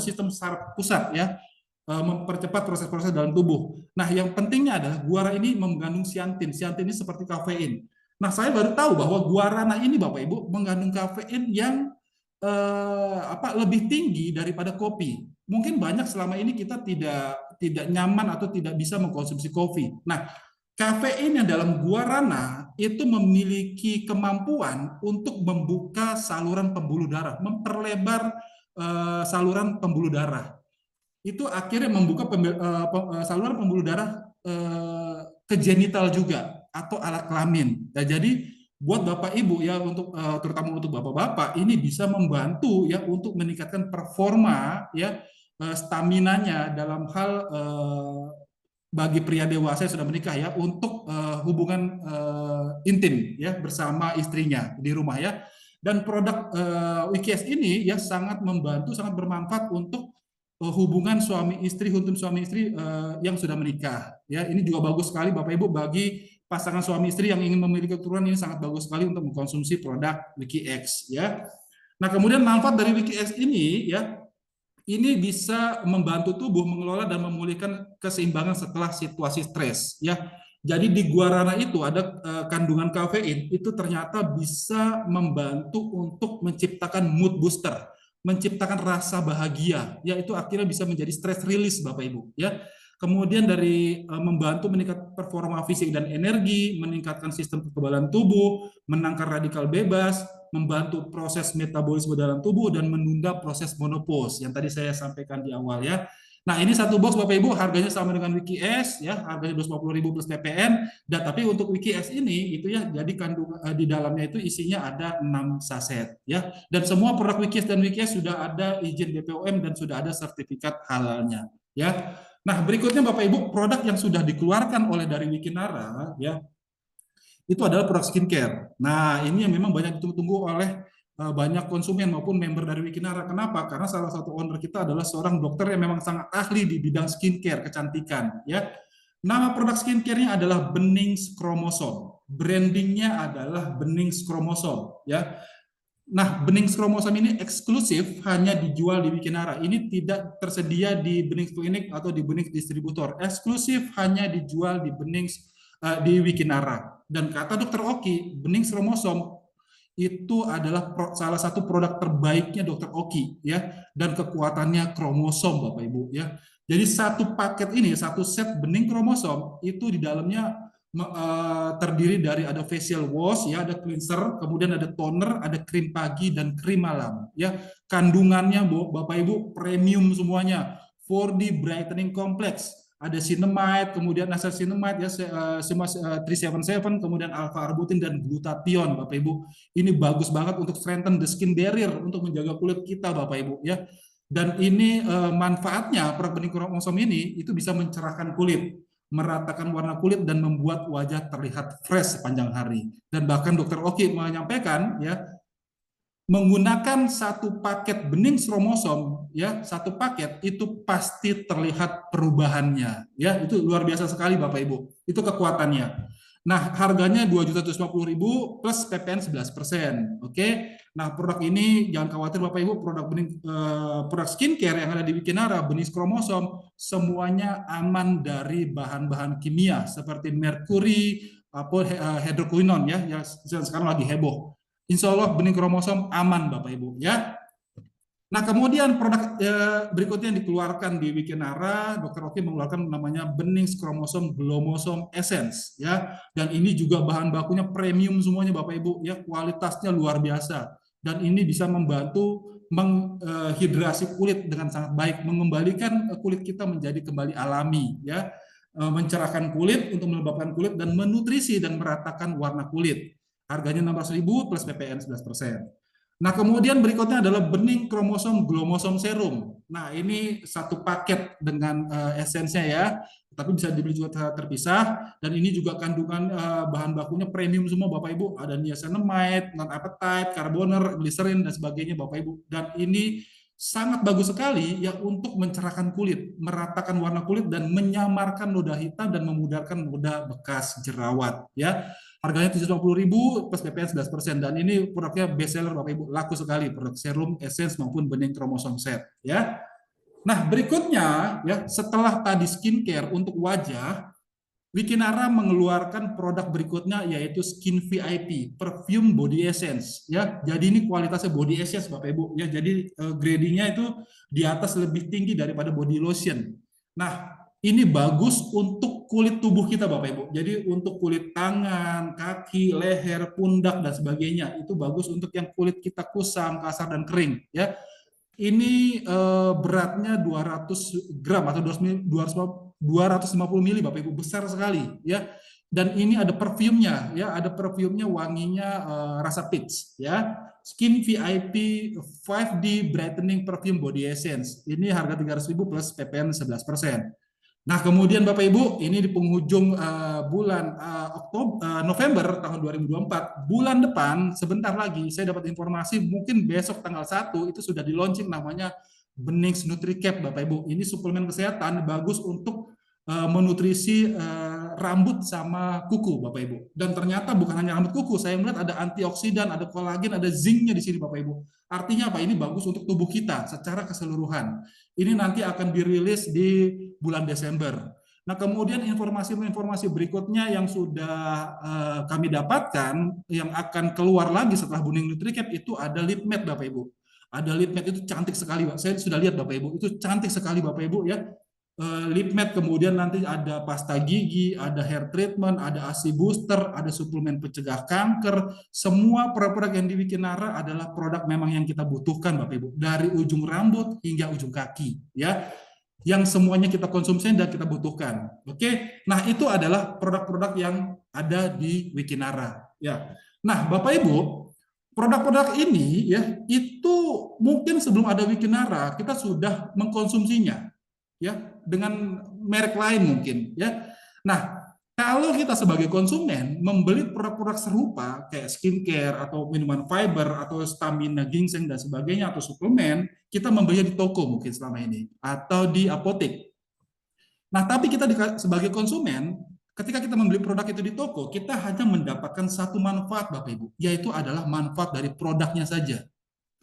sistem saraf pusat ya, mempercepat proses-proses dalam tubuh. Nah, yang pentingnya adalah guarana ini mengandung siantin. Siantin ini seperti kafein. Nah, saya baru tahu bahwa guarana ini Bapak Ibu mengandung kafein yang lebih tinggi daripada kopi. Mungkin banyak selama ini kita tidak nyaman atau tidak bisa mengkonsumsi kopi. Nah, kafein yang dalam guarana itu memiliki kemampuan untuk membuka saluran pembuluh darah, memperlebar saluran pembuluh darah. Itu akhirnya membuka saluran pembuluh darah ke genital juga atau alat kelamin. Nah, jadi buat Bapak Ibu ya, untuk terutama untuk Bapak-bapak ini bisa membantu ya untuk meningkatkan performa ya, staminanya dalam hal bagi pria dewasa yang sudah menikah ya, untuk hubungan intim ya bersama istrinya di rumah ya. Dan produk Wikes ini ya sangat membantu, sangat bermanfaat untuk hubungan suami istri, huntun suami istri yang sudah menikah ya. Ini juga bagus sekali Bapak Ibu bagi pasangan suami istri yang ingin memiliki keturunan, ini sangat bagus sekali untuk mengkonsumsi produk Wikes ya. Nah, kemudian manfaat dari Wikes ini ya, ini bisa membantu tubuh mengelola dan memulihkan keseimbangan setelah situasi stres ya. Jadi di guarana itu ada kandungan kafein, itu ternyata bisa membantu untuk menciptakan mood booster, menciptakan rasa bahagia ya, itu akhirnya bisa menjadi stress release Bapak Ibu ya. Kemudian dari membantu meningkatkan performa fisik dan energi, meningkatkan sistem kekebalan tubuh, menangkal radikal bebas, membantu proses metabolisme dalam tubuh, dan menunda proses menopause yang tadi saya sampaikan di awal ya. Nah, ini satu box Bapak Ibu harganya sama dengan Wikes ya, harganya 250.000 plus TPN. Dan tapi untuk Wikes ini itu ya, jadi kandung di dalamnya itu isinya ada 6 saset ya. Dan semua produk Wikes dan Wikes sudah ada izin BPOM dan sudah ada sertifikat halalnya ya. Nah, berikutnya Bapak Ibu, produk yang sudah dikeluarkan oleh dari Wikinara ya, itu adalah produk skincare. Nah, ini yang memang banyak ditunggu-tunggu oleh banyak konsumen maupun member dari Wikinara. Kenapa? Karena salah satu owner kita adalah seorang dokter yang memang sangat ahli di bidang skincare, kecantikan. Ya, nama produk skincare-nya adalah Benings Kromosom. Brandingnya adalah Benings Kromosom. Ya, nah, Benings Kromosom ini eksklusif hanya dijual di Wikinara. Ini tidak tersedia di Benings Klinik atau di Benings Distributor. Eksklusif hanya dijual di Benings di Wikinara. Dan kata Dr. Oki, Benings Kromosom itu adalah salah satu produk terbaiknya Dr. Oki ya, dan kekuatannya kromosom Bapak Ibu ya. Jadi satu paket ini, satu set Bening Kromosom itu di dalamnya terdiri dari ada facial wash ya, ada cleanser, kemudian ada toner, ada krim pagi dan krim malam ya. Kandungannya Bapak Ibu premium semuanya. 4D brightening complex, ada cinnamide, kemudian niacinamide ya, 377, kemudian alpha-arbutin dan glutathione, Bapak Ibu. Ini bagus banget untuk strengthen the skin barrier, untuk menjaga kulit kita, Bapak Ibu ya. Dan ini manfaatnya produk bening kromosom ini itu bisa mencerahkan kulit, meratakan warna kulit dan membuat wajah terlihat fresh sepanjang hari. Dan bahkan Dr. Oki menyampaikan ya, menggunakan satu paket bening kromosom ya, satu paket itu pasti terlihat perubahannya ya. Itu luar biasa sekali Bapak Ibu. Itu kekuatannya. Nah, harganya 2.750.000 plus PPN 11%. Oke. Nah, produk ini jangan khawatir Bapak Ibu, produk bening produk skincare yang ada di Wikinara bening kromosom semuanya aman dari bahan-bahan kimia seperti merkuri, hidroquinone ya, yang sekarang lagi heboh. Insya Allah bening kromosom aman Bapak Ibu ya. Nah, kemudian produk berikutnya yang dikeluarkan di Wikinara, Dr. Oki mengeluarkan namanya bening kromosom Glomosom Essence ya. Dan ini juga bahan bakunya premium semuanya Bapak Ibu ya, kualitasnya luar biasa. Dan ini bisa membantu menghidrasi kulit dengan sangat baik, mengembalikan kulit kita menjadi kembali alami ya. Mencerahkan kulit untuk melembabkan kulit dan menutrisi dan meratakan warna kulit. Harganya 16.000 plus PPN 11%. Nah, kemudian berikutnya adalah bening kromosom Glomosom Serum. Nah, ini satu paket dengan esensinya ya, tapi bisa dibeli juga terpisah. Dan ini juga kandungan bahan bakunya premium semua Bapak Ibu. Ada niacinamide, non-apatite, carboner, glycerin, dan sebagainya Bapak Ibu. Dan ini sangat bagus sekali ya untuk mencerahkan kulit, meratakan warna kulit, dan menyamarkan noda hitam dan memudarkan noda bekas jerawat ya. Harganya 750.000 plus PPN 11%. Dan ini produknya best seller Bapak Ibu, laku sekali produk serum, essence maupun bening kromosom set ya. Nah, berikutnya ya, setelah tadi skincare untuk wajah, Wikinara mengeluarkan produk berikutnya yaitu Skin VIP, perfume body essence ya. Jadi ini kualitasnya body essence Bapak Ibu ya. Jadi gradingnya itu di atas lebih tinggi daripada body lotion. Nah, ini bagus untuk kulit tubuh kita Bapak Ibu. Jadi untuk kulit tangan, kaki, leher, pundak dan sebagainya itu bagus untuk yang kulit kita kusam, kasar dan kering ya. Ini beratnya 200 gram atau 250 mili Bapak Ibu, besar sekali ya. Dan ini ada perfumnya ya, ada perfumnya wanginya rasa peach ya. Skin VIP 5D Brightening Perfume Body Essence. Ini harga 300.000 plus PPN 11%. Nah, kemudian Bapak Ibu, ini di penghujung bulan November tahun 2024, bulan depan, sebentar lagi, saya dapat informasi, mungkin besok tanggal 1, itu sudah di launching namanya Benings NutriCap, Bapak Ibu. Ini suplemen kesehatan, bagus untuk menutrisi rambut sama kuku, Bapak Ibu. Dan ternyata bukan hanya rambut kuku, saya melihat ada antioksidan, ada kolagen, ada zincnya di sini, Bapak Ibu. Artinya apa? Ini bagus untuk tubuh kita secara keseluruhan. Ini nanti akan dirilis di bulan Desember. Nah, kemudian informasi-informasi berikutnya yang sudah kami dapatkan yang akan keluar lagi setelah Bening NutriCap itu ada lip matte Bapak Ibu. Ada lip matte itu cantik sekali, Pak. Saya sudah lihat Bapak Ibu, itu cantik sekali Bapak Ibu ya. Lip matte, kemudian nanti ada pasta gigi, ada hair treatment, ada ASI booster, ada suplemen pencegah kanker. Semua produk yang di Wikinara adalah produk memang yang kita butuhkan Bapak Ibu, dari ujung rambut hingga ujung kaki ya, yang semuanya kita konsumsi dan kita butuhkan. Oke, nah itu adalah produk-produk yang ada di Wikinara ya. Nah, Bapak Ibu, produk-produk ini ya itu mungkin sebelum ada Wikinara kita sudah mengkonsumsinya ya, dengan merek lain mungkin ya. Nah, kalau kita sebagai konsumen membeli produk-produk serupa kayak skincare atau minuman fiber atau stamina ginseng dan sebagainya atau suplemen, kita membelinya di toko mungkin selama ini atau di apotek. Nah, tapi kita sebagai konsumen, ketika kita membeli produk itu di toko, kita hanya mendapatkan satu manfaat Bapak Ibu, yaitu adalah manfaat dari produknya saja.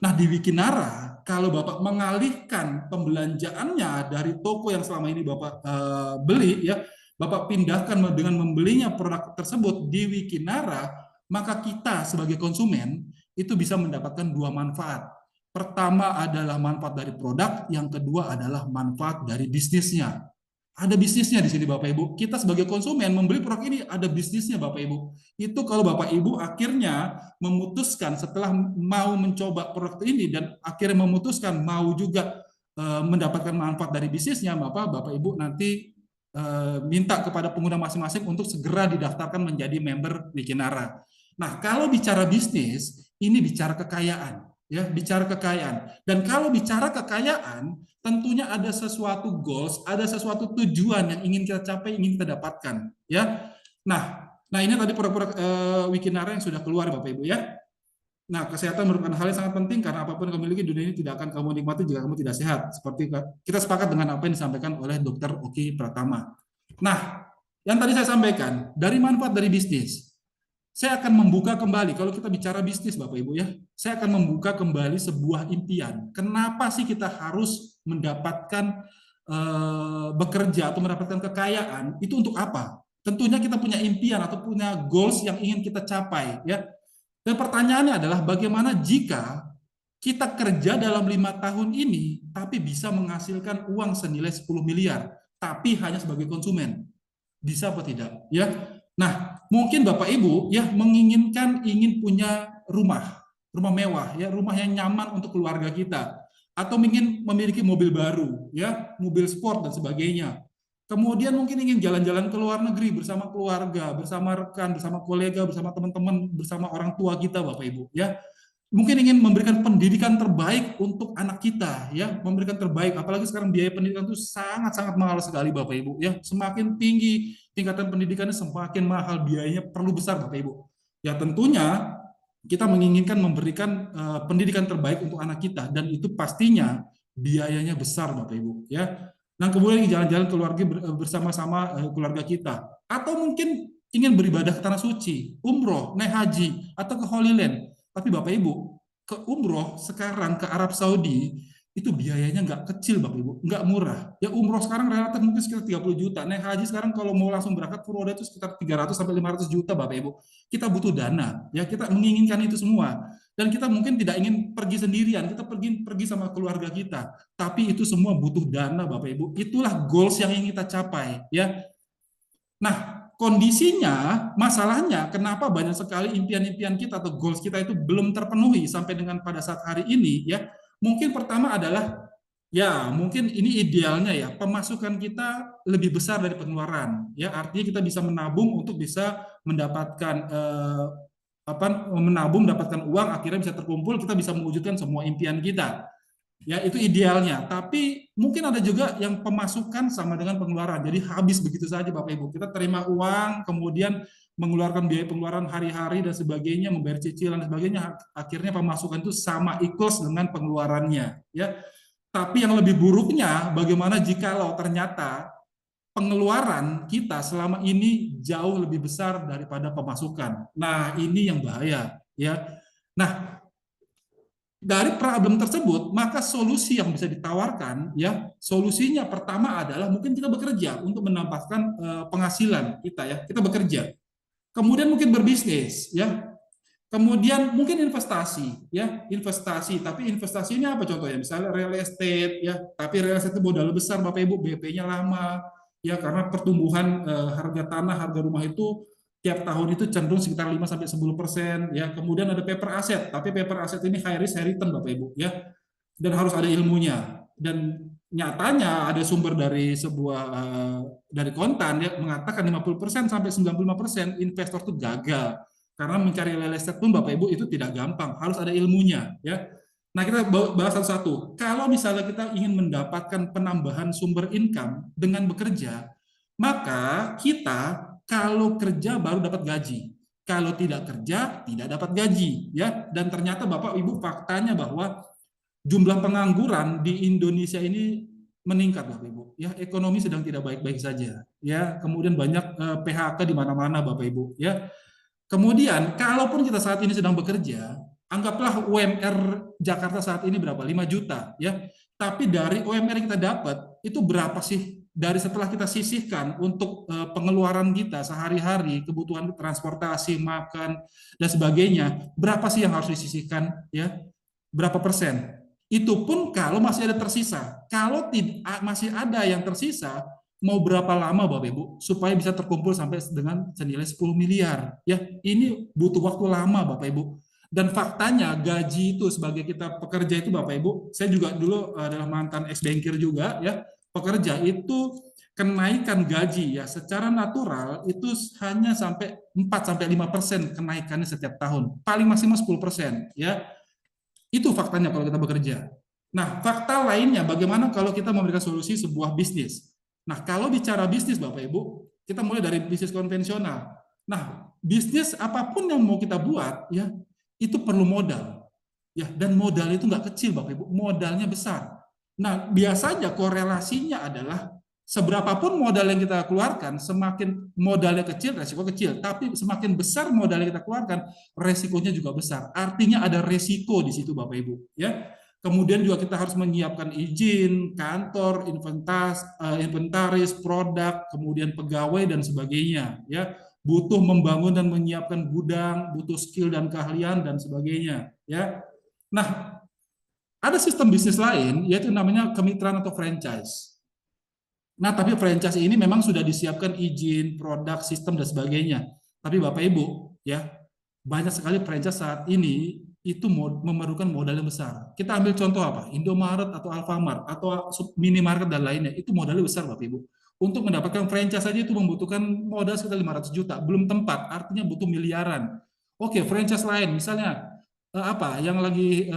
Nah, di Wikinara, kalau Bapak mengalihkan pembelanjaannya dari toko yang selama ini Bapak beli, ya, Bapak pindahkan dengan membelinya produk tersebut di Wikinara, maka kita sebagai konsumen itu bisa mendapatkan dua manfaat. Pertama adalah manfaat dari produk, yang kedua adalah manfaat dari bisnisnya. Ada bisnisnya di sini Bapak Ibu. Kita sebagai konsumen membeli produk ini ada bisnisnya Bapak Ibu. Itu kalau Bapak Ibu akhirnya memutuskan setelah mau mencoba produk ini dan akhirnya memutuskan mau juga mendapatkan manfaat dari bisnisnya, Bapak Ibu nanti minta kepada pengguna masing-masing untuk segera didaftarkan menjadi member Wikinara. Nah, kalau bicara bisnis, ini bicara kekayaan, ya, bicara kekayaan. Dan kalau bicara kekayaan, tentunya ada sesuatu goals, ada sesuatu tujuan yang ingin kita capai, ingin kita dapatkan, ya. Nah ini tadi produk-produk Wikinara yang sudah keluar, Bapak Ibu, ya. Nah, kesehatan merupakan hal yang sangat penting karena apapun yang kamu miliki dunia ini tidak akan kamu nikmati jika kamu tidak sehat. Seperti kita sepakat dengan apa yang disampaikan oleh Dr. Oki Pratama. Nah, yang tadi saya sampaikan, dari manfaat dari bisnis, saya akan membuka kembali, kalau kita bicara bisnis Bapak Ibu ya, saya akan membuka kembali sebuah impian. Kenapa sih kita harus mendapatkan bekerja atau mendapatkan kekayaan, itu untuk apa? Tentunya kita punya impian atau punya goals yang ingin kita capai, ya. Dan pertanyaannya adalah bagaimana jika kita kerja dalam 5 tahun ini, tapi bisa menghasilkan uang senilai 10 miliar, tapi hanya sebagai konsumen. Bisa apa tidak? Ya. Nah, mungkin Bapak Ibu ya ingin punya rumah mewah, ya, rumah yang nyaman untuk keluarga kita, atau ingin memiliki mobil baru, ya, mobil sport dan sebagainya. Kemudian mungkin ingin jalan-jalan ke luar negeri bersama keluarga, bersama rekan, bersama kolega, bersama teman-teman, bersama orang tua kita, Bapak Ibu, ya. Mungkin ingin memberikan pendidikan terbaik untuk anak kita, ya, memberikan terbaik. Apalagi sekarang biaya pendidikan itu sangat-sangat mahal sekali, Bapak Ibu, ya. Semakin tinggi tingkatan pendidikannya, semakin mahal biayanya, perlu besar, Bapak Ibu. Ya, tentunya kita menginginkan memberikan pendidikan terbaik untuk anak kita, dan itu pastinya biayanya besar, Bapak Ibu, ya. Nah, kemudian jalan-jalan keluarga bersama-sama keluarga kita, atau mungkin ingin beribadah ke tanah suci, umroh, naik haji, atau ke Holy Land. Tapi Bapak Ibu, ke umroh sekarang ke Arab Saudi itu biayanya nggak kecil, Bapak Ibu, nggak murah. Ya, umroh sekarang relatif mungkin sekitar 30 juta. Naik haji sekarang kalau mau langsung berangkat furoda itu sekitar 300 sampai 500 juta, Bapak Ibu. Kita butuh dana, ya, kita menginginkan itu semua. Dan kita mungkin tidak ingin pergi sendirian, kita pergi sama keluarga kita. Tapi itu semua butuh dana, Bapak Ibu. Itulah goals yang ingin kita capai, ya. Nah, kondisinya, masalahnya, kenapa banyak sekali impian-impian kita atau goals kita itu belum terpenuhi sampai dengan pada saat hari ini, ya. Mungkin pertama adalah, ya, mungkin ini idealnya ya, pemasukan kita lebih besar dari pengeluaran, ya. Artinya kita bisa menabung untuk bisa mendapatkan mendapatkan uang, akhirnya bisa terkumpul, kita bisa mewujudkan semua impian kita. Ya, itu idealnya. Tapi mungkin ada juga yang pemasukan sama dengan pengeluaran. Jadi habis begitu saja, Bapak Ibu. Kita terima uang, kemudian mengeluarkan biaya pengeluaran hari-hari dan sebagainya, membayar cicilan dan sebagainya, akhirnya pemasukan itu sama equals dengan pengeluarannya, ya. Tapi yang lebih buruknya, bagaimana jikalau ternyata pengeluaran kita selama ini jauh lebih besar daripada pemasukan. Nah, ini yang bahaya, ya. Nah, dari problem tersebut, maka solusi yang bisa ditawarkan, ya, solusinya pertama adalah mungkin kita bekerja untuk menambahkan penghasilan kita, ya. Kita bekerja. Kemudian mungkin berbisnis, ya. Kemudian mungkin investasi, ya, investasi. Tapi investasi ini apa contohnya? Misalnya real estate, ya. Tapi real estate itu modal besar, Bapak Ibu, BP-nya lama, ya, karena pertumbuhan harga tanah, harga rumah itu tiap tahun itu cenderung sekitar 5-10%, ya. Kemudian ada paper asset, tapi paper asset ini high risk, high return, Bapak Ibu, ya. Dan harus ada ilmunya. Dan nyatanya ada sumber dari sebuah dari kontan, ya, mengatakan 50% sampai 95% investor itu gagal. Karena mencari real estate pun, Bapak Ibu, itu tidak gampang, harus ada ilmunya, ya. Nah, kita bahas satu-satu. Kalau misalnya kita ingin mendapatkan penambahan sumber income dengan bekerja, maka kita kalau kerja baru dapat gaji. Kalau tidak kerja, tidak dapat gaji, ya. Dan ternyata Bapak Ibu, faktanya bahwa jumlah pengangguran di Indonesia ini meningkat, Bapak Ibu. Ya, ekonomi sedang tidak baik-baik saja, ya. Kemudian banyak PHK di mana-mana, Bapak Ibu, ya. Kemudian, kalaupun kita saat ini sedang bekerja, anggaplah UMR Jakarta saat ini berapa? 5 juta, ya. Tapi dari UMR yang kita dapat, itu berapa sih dari setelah kita sisihkan untuk pengeluaran kita sehari-hari, kebutuhan transportasi, makan, dan sebagainya, berapa sih yang harus disisihkan, ya? Berapa persen? Itu pun kalau masih ada tersisa. Kalau masih ada yang tersisa, mau berapa lama, Bapak Ibu, supaya bisa terkumpul sampai dengan senilai 10 miliar. Ya, ini butuh waktu lama, Bapak Ibu. Dan faktanya gaji itu sebagai kita pekerja itu, Bapak Ibu, saya juga dulu adalah mantan ex-bankir juga, ya. Pekerja itu kenaikan gaji ya secara natural itu hanya sampai 4-5% kenaikannya setiap tahun, paling maksimal 10% ya. Itu faktanya kalau kita bekerja. Nah, fakta lainnya bagaimana kalau kita memberikan solusi sebuah bisnis. Nah, kalau bicara bisnis Bapak Ibu, kita mulai dari bisnis konvensional. Nah, bisnis apapun yang mau kita buat ya, itu perlu modal. Ya, dan modal itu nggak kecil Bapak Ibu, modalnya besar. Nah, biasanya korelasinya adalah seberapapun modal yang kita keluarkan, semakin modalnya kecil, resiko kecil. Tapi semakin besar modal yang kita keluarkan, resikonya juga besar. Artinya ada resiko di situ Bapak Ibu. Ya. Kemudian juga kita harus menyiapkan izin, kantor, inventaris, produk, kemudian pegawai dan sebagainya. Ya, butuh membangun dan menyiapkan gudang, butuh skill dan keahlian dan sebagainya. Ya, nah ada sistem bisnis lain yaitu namanya kemitraan atau franchise. Nah, tapi franchise ini memang sudah disiapkan izin, produk, sistem dan sebagainya. Tapi Bapak Ibu, ya, banyak sekali franchise saat ini itu memerlukan modal yang besar. Kita ambil contoh apa? Indomaret atau Alfamart atau minimarket dan lainnya, itu modalnya besar Bapak Ibu. Untuk mendapatkan franchise saja itu membutuhkan modal sekitar 500 juta, belum tempat, artinya butuh miliaran. Oke, franchise lain misalnya apa yang lagi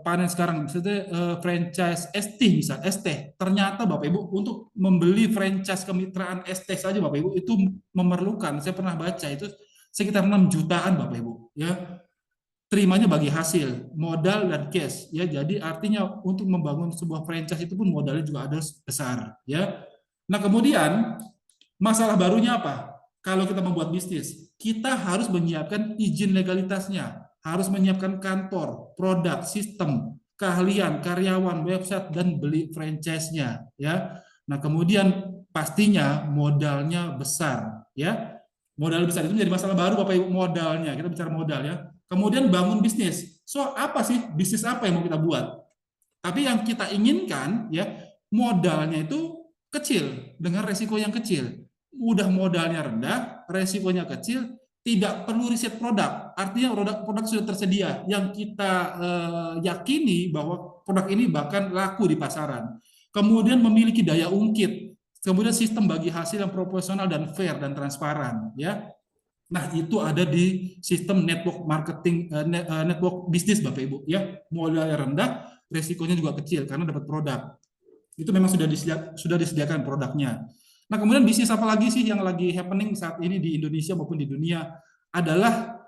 panen sekarang, misalnya franchise ST misal, ST. Ternyata Bapak Ibu untuk membeli franchise kemitraan ST saja Bapak Ibu itu memerlukan, saya pernah baca itu sekitar 6 jutaan Bapak Ibu, ya. Terimanya bagi hasil, modal dan cash, ya. Jadi artinya untuk membangun sebuah franchise itu pun modalnya juga ada besar, ya. Nah, kemudian masalah barunya apa? Kalau kita membuat bisnis, kita harus menyiapkan izin legalitasnya, harus menyiapkan kantor, produk, sistem, keahlian, karyawan, website, dan beli franchise-nya. Ya. Nah, kemudian pastinya modalnya besar. Ya. Modal besar itu menjadi masalah baru Bapak Ibu, modalnya. Kita bicara modal ya. Kemudian bangun bisnis. So, apa sih bisnis apa yang mau kita buat? Tapi yang kita inginkan ya modalnya itu kecil dengan resiko yang kecil. Udah modalnya rendah, resikonya kecil, tidak perlu riset produk. Artinya produk sudah tersedia yang kita yakini bahwa produk ini bahkan laku di pasaran. Kemudian memiliki daya ungkit, kemudian sistem bagi hasil yang proporsional dan fair dan transparan, ya. Nah, itu ada di sistem network marketing, network bisnis Bapak Ibu, ya. Modalnya rendah, resikonya juga kecil karena dapat produk. Itu memang sudah disediakan produknya. Nah, kemudian bisnis apa lagi sih yang lagi happening saat ini di Indonesia maupun di dunia adalah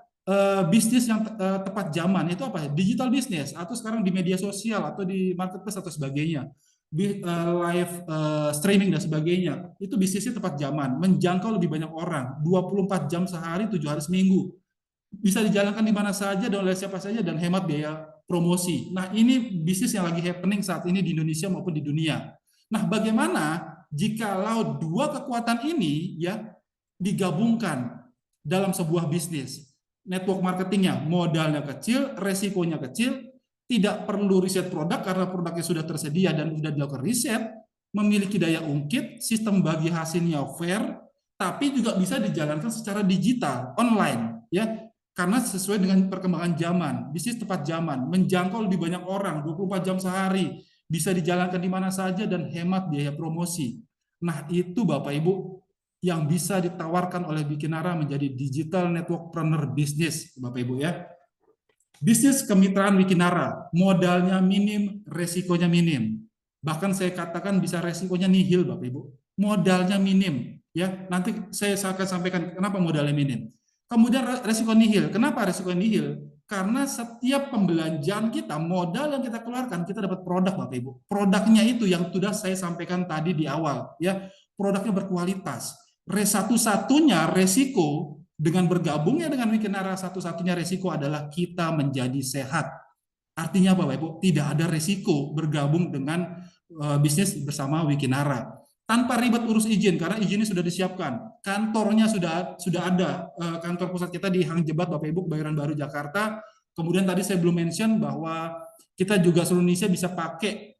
bisnis yang tepat zaman. Itu apa? Digital business atau sekarang di media sosial atau di marketplace atau sebagainya. Live streaming dan sebagainya. Itu bisnisnya tepat zaman, menjangkau lebih banyak orang, 24 jam sehari, 7 hari seminggu. Bisa dijalankan di mana saja dan oleh siapa saja dan hemat biaya promosi. Nah, ini bisnis yang lagi happening saat ini di Indonesia maupun di dunia. Nah, bagaimana jikalau dua kekuatan ini ya digabungkan dalam sebuah bisnis? Network marketingnya modalnya kecil, resikonya kecil, tidak perlu riset produk karena produknya sudah tersedia dan sudah dilakukan riset, memiliki daya ungkit, sistem bagi hasilnya fair, tapi juga bisa dijalankan secara digital, online, ya. Karena sesuai dengan perkembangan zaman, bisnis tepat zaman, menjangkau lebih banyak orang, 24 jam sehari, bisa dijalankan di mana saja dan hemat biaya promosi. Nah, itu Bapak Ibu yang bisa ditawarkan oleh Bikinara menjadi digital networkpreneur bisnis, Bapak Ibu ya. Bisnis kemitraan Wikinara, modalnya minim, resikonya minim. Bahkan saya katakan bisa resikonya nihil, Bapak Ibu. Modalnya minim, ya. Nanti saya akan sampaikan kenapa modalnya minim. Kemudian resiko nihil. Kenapa resiko nihil? Karena setiap pembelanjaan kita, modal yang kita keluarkan, kita dapat produk, Bapak Ibu. Produknya itu yang sudah saya sampaikan tadi di awal, ya. Produknya berkualitas. Satu-satunya resiko dengan bergabungnya dengan Wikinara, satu-satunya resiko adalah kita menjadi sehat. Artinya apa, Bapak Ibu? Tidak ada resiko bergabung dengan bisnis bersama Wikinara. Tanpa ribet urus izin, karena izinnya sudah disiapkan. Kantornya sudah ada. Kantor pusat kita di Hang Jebat, Bapak Ibu, Kebayoran Baru, Jakarta. Kemudian tadi saya belum mention bahwa kita juga seluruh Indonesia bisa pakai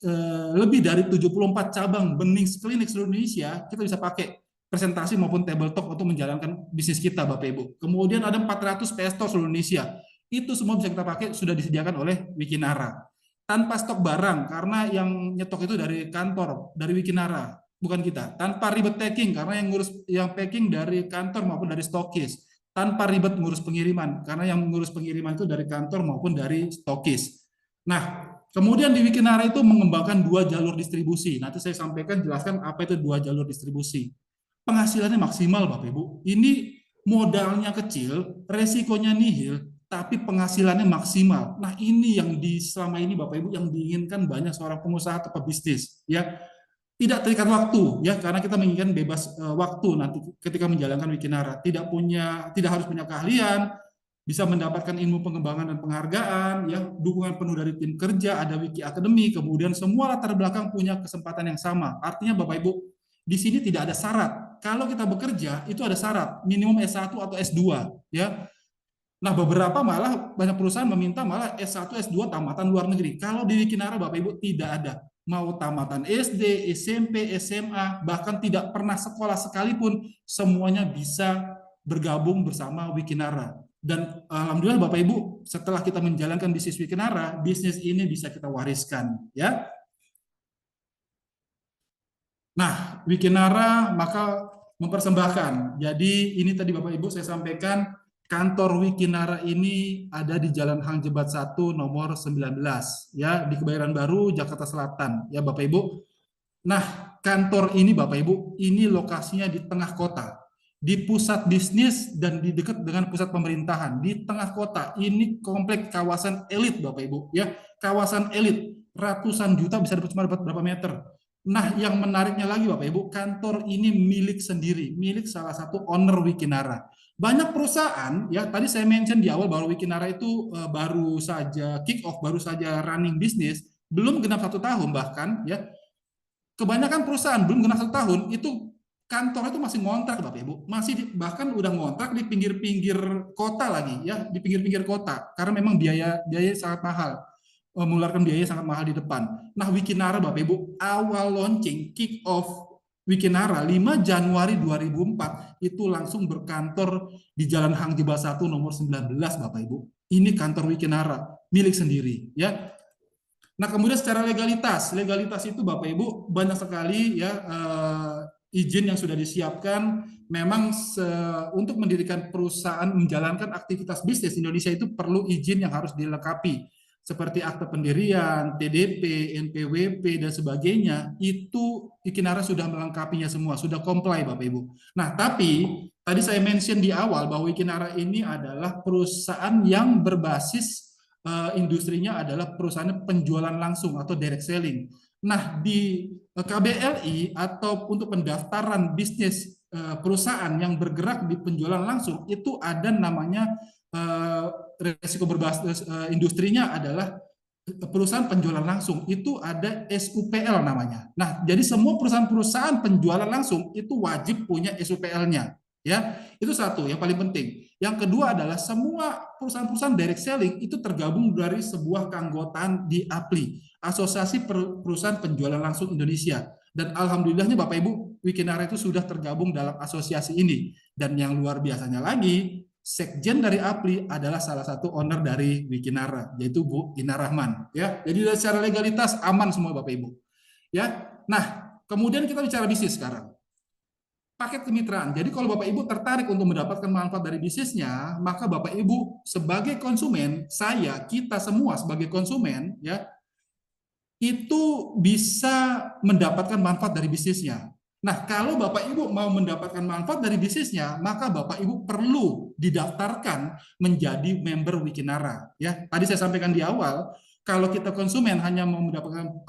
lebih dari 74 cabang bening klinik seluruh Indonesia, kita bisa pakai presentasi maupun tabletop untuk menjalankan bisnis kita, Bapak Ibu. Kemudian ada 400 PS-Store seluruh Indonesia. Itu semua bisa kita pakai, sudah disediakan oleh Wikinara. Tanpa stok barang, karena yang nyetok itu dari kantor, dari Wikinara. bukan kita, tanpa ribet packing, karena yang ngurus yang packing dari kantor maupun dari stokis, tanpa ribet ngurus pengiriman, karena yang ngurus pengiriman itu dari kantor maupun dari stokis. Nah, kemudian di Wikinara itu mengembangkan 2 jalur distribusi. Nanti saya sampaikan jelaskan apa itu 2 jalur distribusi. Penghasilannya maksimal, Bapak Ibu. Ini modalnya kecil, resikonya nihil, tapi penghasilannya maksimal. Nah, ini yang selama ini Bapak Ibu yang diinginkan banyak seorang pengusaha atau pebisnis, ya. Tidak terikat waktu, ya, karena kita menginginkan bebas waktu nanti ketika menjalankan Wikinara. Tidak harus punya keahlian, bisa mendapatkan ilmu pengembangan dan penghargaan, ya, dukungan penuh dari tim kerja, ada Wiki Academy, kemudian semua latar belakang punya kesempatan yang sama. Artinya Bapak Ibu, di sini tidak ada syarat. Kalau kita bekerja itu ada syarat, minimum S1 atau S2, ya. Nah, beberapa malah banyak perusahaan meminta malah S1, S2 tamatan luar negeri. Kalau di Wikinara Bapak Ibu tidak ada. Mau tamatan SD, SMP, SMA, bahkan tidak pernah sekolah sekalipun, semuanya bisa bergabung bersama Wikinara. Dan alhamdulillah Bapak Ibu, setelah kita menjalankan bisnis Wikinara, bisnis ini bisa kita wariskan, ya. Nah, Wikinara maka mempersembahkan. Jadi ini tadi Bapak Ibu saya sampaikan, kantor Wikinara ini ada di Jalan Hang Jebat 1 nomor 19, ya, di Kebayoran Baru, Jakarta Selatan, ya Bapak Ibu. Nah, kantor ini Bapak Ibu, ini lokasinya di tengah kota, di pusat bisnis dan di dekat dengan pusat pemerintahan, di tengah kota. Ini komplek kawasan elit Bapak Ibu, ya, kawasan elit, ratusan juta bisa dapat cuma dapat berapa meter. Nah, yang menariknya lagi Bapak Ibu, kantor ini milik sendiri, milik salah satu owner Wikinara. Banyak perusahaan, ya tadi saya mention di awal bahwa Wikinara itu baru saja kick off, baru saja running bisnis, belum genap 1 tahun bahkan, ya. Kebanyakan perusahaan belum genap 1 tahun itu kantor itu masih ngontrak Bapak Ibu, bahkan udah ngontrak di pinggir-pinggir kota lagi, ya, di pinggir-pinggir kota, karena memang biaya sangat mahal, mengeluarkan biaya sangat mahal di depan. Nah, Wikinara Bapak Ibu awal launching kick off Wikinara 5 Januari 2004 itu langsung berkantor di Jalan Hang Jebat 1 nomor 19 Bapak Ibu. Ini kantor Wikinara milik sendiri, ya. Nah, kemudian secara legalitas itu Bapak Ibu banyak sekali, ya, izin yang sudah disiapkan. Memang untuk mendirikan perusahaan menjalankan aktivitas bisnis Indonesia itu perlu izin yang harus dilengkapi seperti akte pendirian, TDP, NPWP dan sebagainya. Itu Wikinara sudah melengkapinya semua, sudah comply Bapak Ibu. Nah, tapi tadi saya mention di awal bahwa Wikinara ini adalah perusahaan yang berbasis industrinya adalah perusahaan penjualan langsung atau direct selling. Nah, di KBLI atau untuk pendaftaran bisnis perusahaan yang bergerak di penjualan langsung itu ada namanya resiko berbasis industrinya adalah perusahaan penjualan langsung, itu ada SUPL namanya. Nah, jadi semua perusahaan-perusahaan penjualan langsung itu wajib punya SUPL-nya, ya. Itu satu yang paling penting. Yang kedua adalah semua perusahaan-perusahaan direct selling itu tergabung dari sebuah keanggotaan di APLI, Asosiasi Perusahaan Penjualan Langsung Indonesia. Dan alhamdulillahnya Bapak Ibu, Wikinara itu sudah tergabung dalam asosiasi ini. Dan yang luar biasanya lagi, sekjen dari APLI adalah salah satu owner dari Wikinara, yaitu Bu Ina Rahman. Ya, jadi secara legalitas aman semua Bapak Ibu. Ya, nah kemudian kita bicara bisnis sekarang. Paket kemitraan. Jadi kalau Bapak Ibu tertarik untuk mendapatkan manfaat dari bisnisnya, maka Bapak Ibu sebagai konsumen, kita semua sebagai konsumen, ya, itu bisa mendapatkan manfaat dari bisnisnya. Nah, kalau Bapak Ibu mau mendapatkan manfaat dari bisnisnya, maka Bapak Ibu perlu didaftarkan menjadi member Wikinara. Ya, tadi saya sampaikan di awal, kalau kita konsumen hanya mau mendapatkan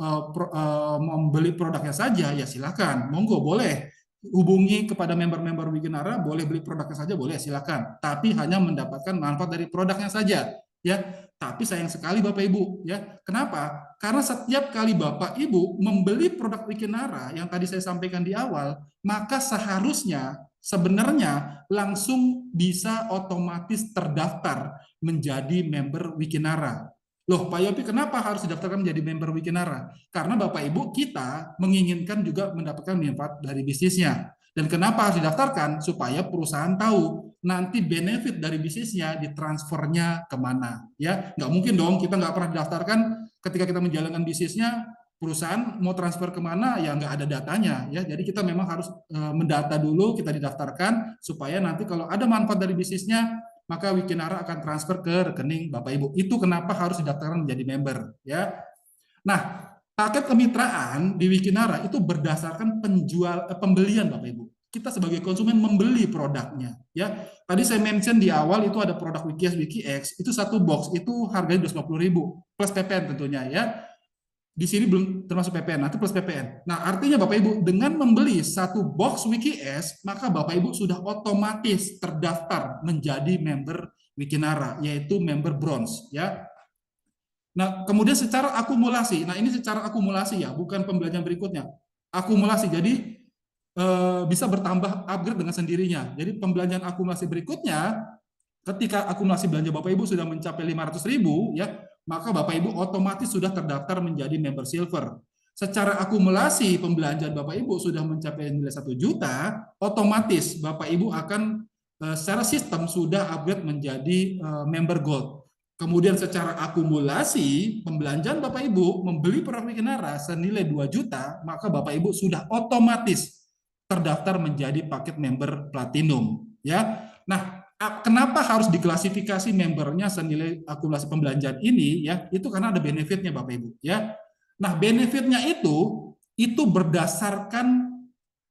membeli produknya saja, ya silakan, monggo boleh. Hubungi kepada member-member Wikinara, boleh beli produknya saja, boleh silakan. Tapi hanya mendapatkan manfaat dari produknya saja, ya. Tapi sayang sekali Bapak Ibu, ya. Kenapa? Karena setiap kali Bapak Ibu membeli produk Wikinara yang tadi saya sampaikan di awal, maka seharusnya sebenarnya langsung bisa otomatis terdaftar menjadi member Wikinara. Loh, Pak Yopi, kenapa harus didaftarkan menjadi member Wikinara? Karena Bapak Ibu kita menginginkan juga mendapatkan manfaat dari bisnisnya. Dan kenapa harus didaftarkan? Supaya perusahaan tahu nanti benefit dari bisnisnya ditransfernya kemana. Ya, nggak mungkin dong kita nggak pernah didaftarkan ketika kita menjalankan bisnisnya, perusahaan mau transfer kemana ya nggak ada datanya ya. Jadi kita memang harus mendata dulu, kita didaftarkan supaya nanti kalau ada manfaat dari bisnisnya maka Wikinara akan transfer ke rekening Bapak Ibu. Itu kenapa harus didaftarkan menjadi member ya. Nah, paket kemitraan di Wikinara itu berdasarkan pembelian Bapak Ibu. Kita sebagai konsumen membeli produknya ya. Tadi saya mention di awal itu ada produk WikiS WikiX, itu satu box itu harganya 250.000 plus PPN tentunya ya. Di sini belum termasuk PPN, nanti plus PPN. Nah, artinya Bapak Ibu dengan membeli satu box WikiS, maka Bapak Ibu sudah otomatis terdaftar menjadi member Wikinara, yaitu member bronze ya. Nah, kemudian secara akumulasi, nah ini secara akumulasi ya, bukan pembelajaran berikutnya. Akumulasi, jadi bisa bertambah upgrade dengan sendirinya. Jadi pembelajaran akumulasi berikutnya, ketika akumulasi belanja Bapak Ibu sudah mencapai 500.000 ya, maka Bapak Ibu otomatis sudah terdaftar menjadi member silver. Secara akumulasi pembelanjaan Bapak Ibu sudah mencapai nilai 1 juta, otomatis Bapak Ibu akan secara sistem sudah upgrade menjadi member gold. Kemudian secara akumulasi pembelanjaan Bapak Ibu membeli produk Wikinara senilai 2 juta, maka Bapak Ibu sudah otomatis terdaftar menjadi paket member platinum ya. Nah, kenapa harus diklasifikasi membernya senilai akumulasi pembelanjaan ini ya? Itu karena ada benefitnya Bapak Ibu ya. Nah, benefitnya itu berdasarkan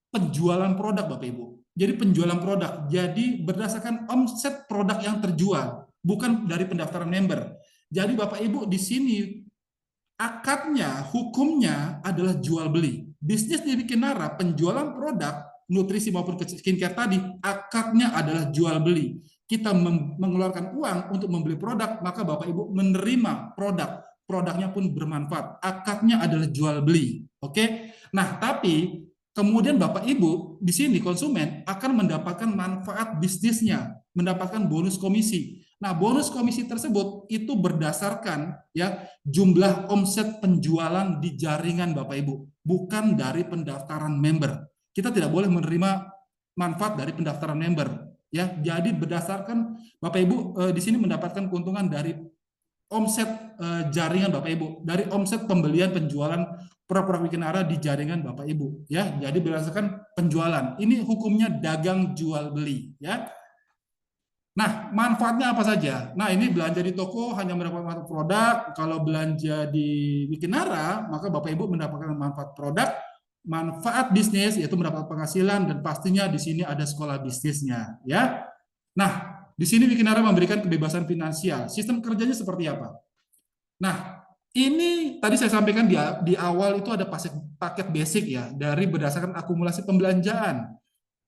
penjualan produk Bapak Ibu. Jadi penjualan produk. Jadi berdasarkan omset produk yang terjual, bukan dari pendaftaran member. Jadi Bapak Ibu di sini akadnya, hukumnya adalah jual beli. Bisnis di Wikinara, penjualan produk nutrisi maupun skincare tadi, akadnya adalah jual beli. Kita mengeluarkan uang untuk membeli produk, maka Bapak Ibu menerima produk. Produknya pun bermanfaat. Akadnya adalah jual beli. Oke? Nah, tapi kemudian Bapak Ibu di sini konsumen akan mendapatkan manfaat bisnisnya, mendapatkan bonus komisi. Nah, bonus komisi tersebut itu berdasarkan ya jumlah omset penjualan di jaringan Bapak Ibu, bukan dari pendaftaran member. Kita tidak boleh menerima manfaat dari pendaftaran member ya. Jadi berdasarkan Bapak Ibu di sini mendapatkan keuntungan dari omset jaringan Bapak Ibu, dari omset pembelian penjualan produk Wikinara di jaringan Bapak Ibu ya. Jadi berdasarkan penjualan. Ini hukumnya dagang jual beli ya. Nah, manfaatnya apa saja? Nah, ini belanja di toko hanya mendapatkan produk. Kalau belanja di Wikinara, maka Bapak Ibu mendapatkan manfaat produk, manfaat bisnis, yaitu mendapat penghasilan, dan pastinya di sini ada sekolah bisnisnya. Ya. Nah, di sini Wikinara memberikan kebebasan finansial. Sistem kerjanya seperti apa? Nah, ini tadi saya sampaikan di awal itu ada paket basic ya, dari berdasarkan akumulasi pembelanjaan.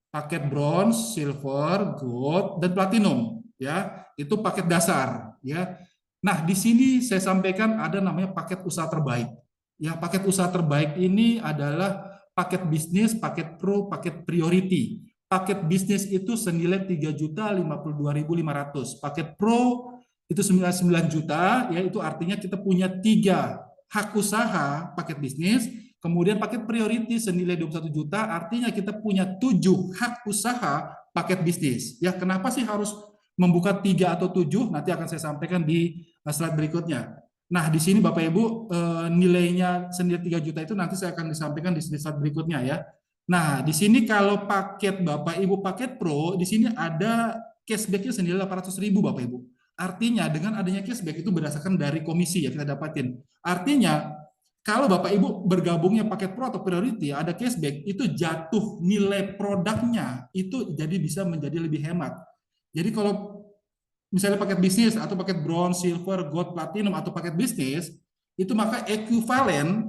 Paket bronze, silver, gold, dan platinum ya. Itu paket dasar ya. Nah, di sini saya sampaikan ada namanya paket usaha terbaik. Ya, paket usaha terbaik ini adalah paket bisnis, paket pro, paket priority. Paket bisnis itu senilai 3.052.500. Paket pro itu 99 juta ya, itu artinya kita punya 3 hak usaha paket bisnis. Kemudian paket priority senilai 21 juta, artinya kita punya 7 hak usaha paket bisnis. Ya, kenapa sih harus membuka 3 atau 7? Nanti akan saya sampaikan di slide berikutnya. Nah, di sini Bapak Ibu nilainya senilai 3 juta itu nanti saya akan disampaikan di slide berikutnya ya. Nah, di sini kalau paket Bapak Ibu paket pro, di sini ada cashback-nya senilai 800.000 Bapak Ibu. Artinya dengan adanya cashback itu berdasarkan dari komisi ya kita dapatin. Artinya kalau Bapak Ibu bergabungnya paket pro atau priority ada cashback, itu jatuh nilai produknya itu jadi bisa menjadi lebih hemat. Jadi kalau misalnya paket bisnis atau paket bronze, silver, gold, platinum atau paket bisnis, itu maka ekuivalen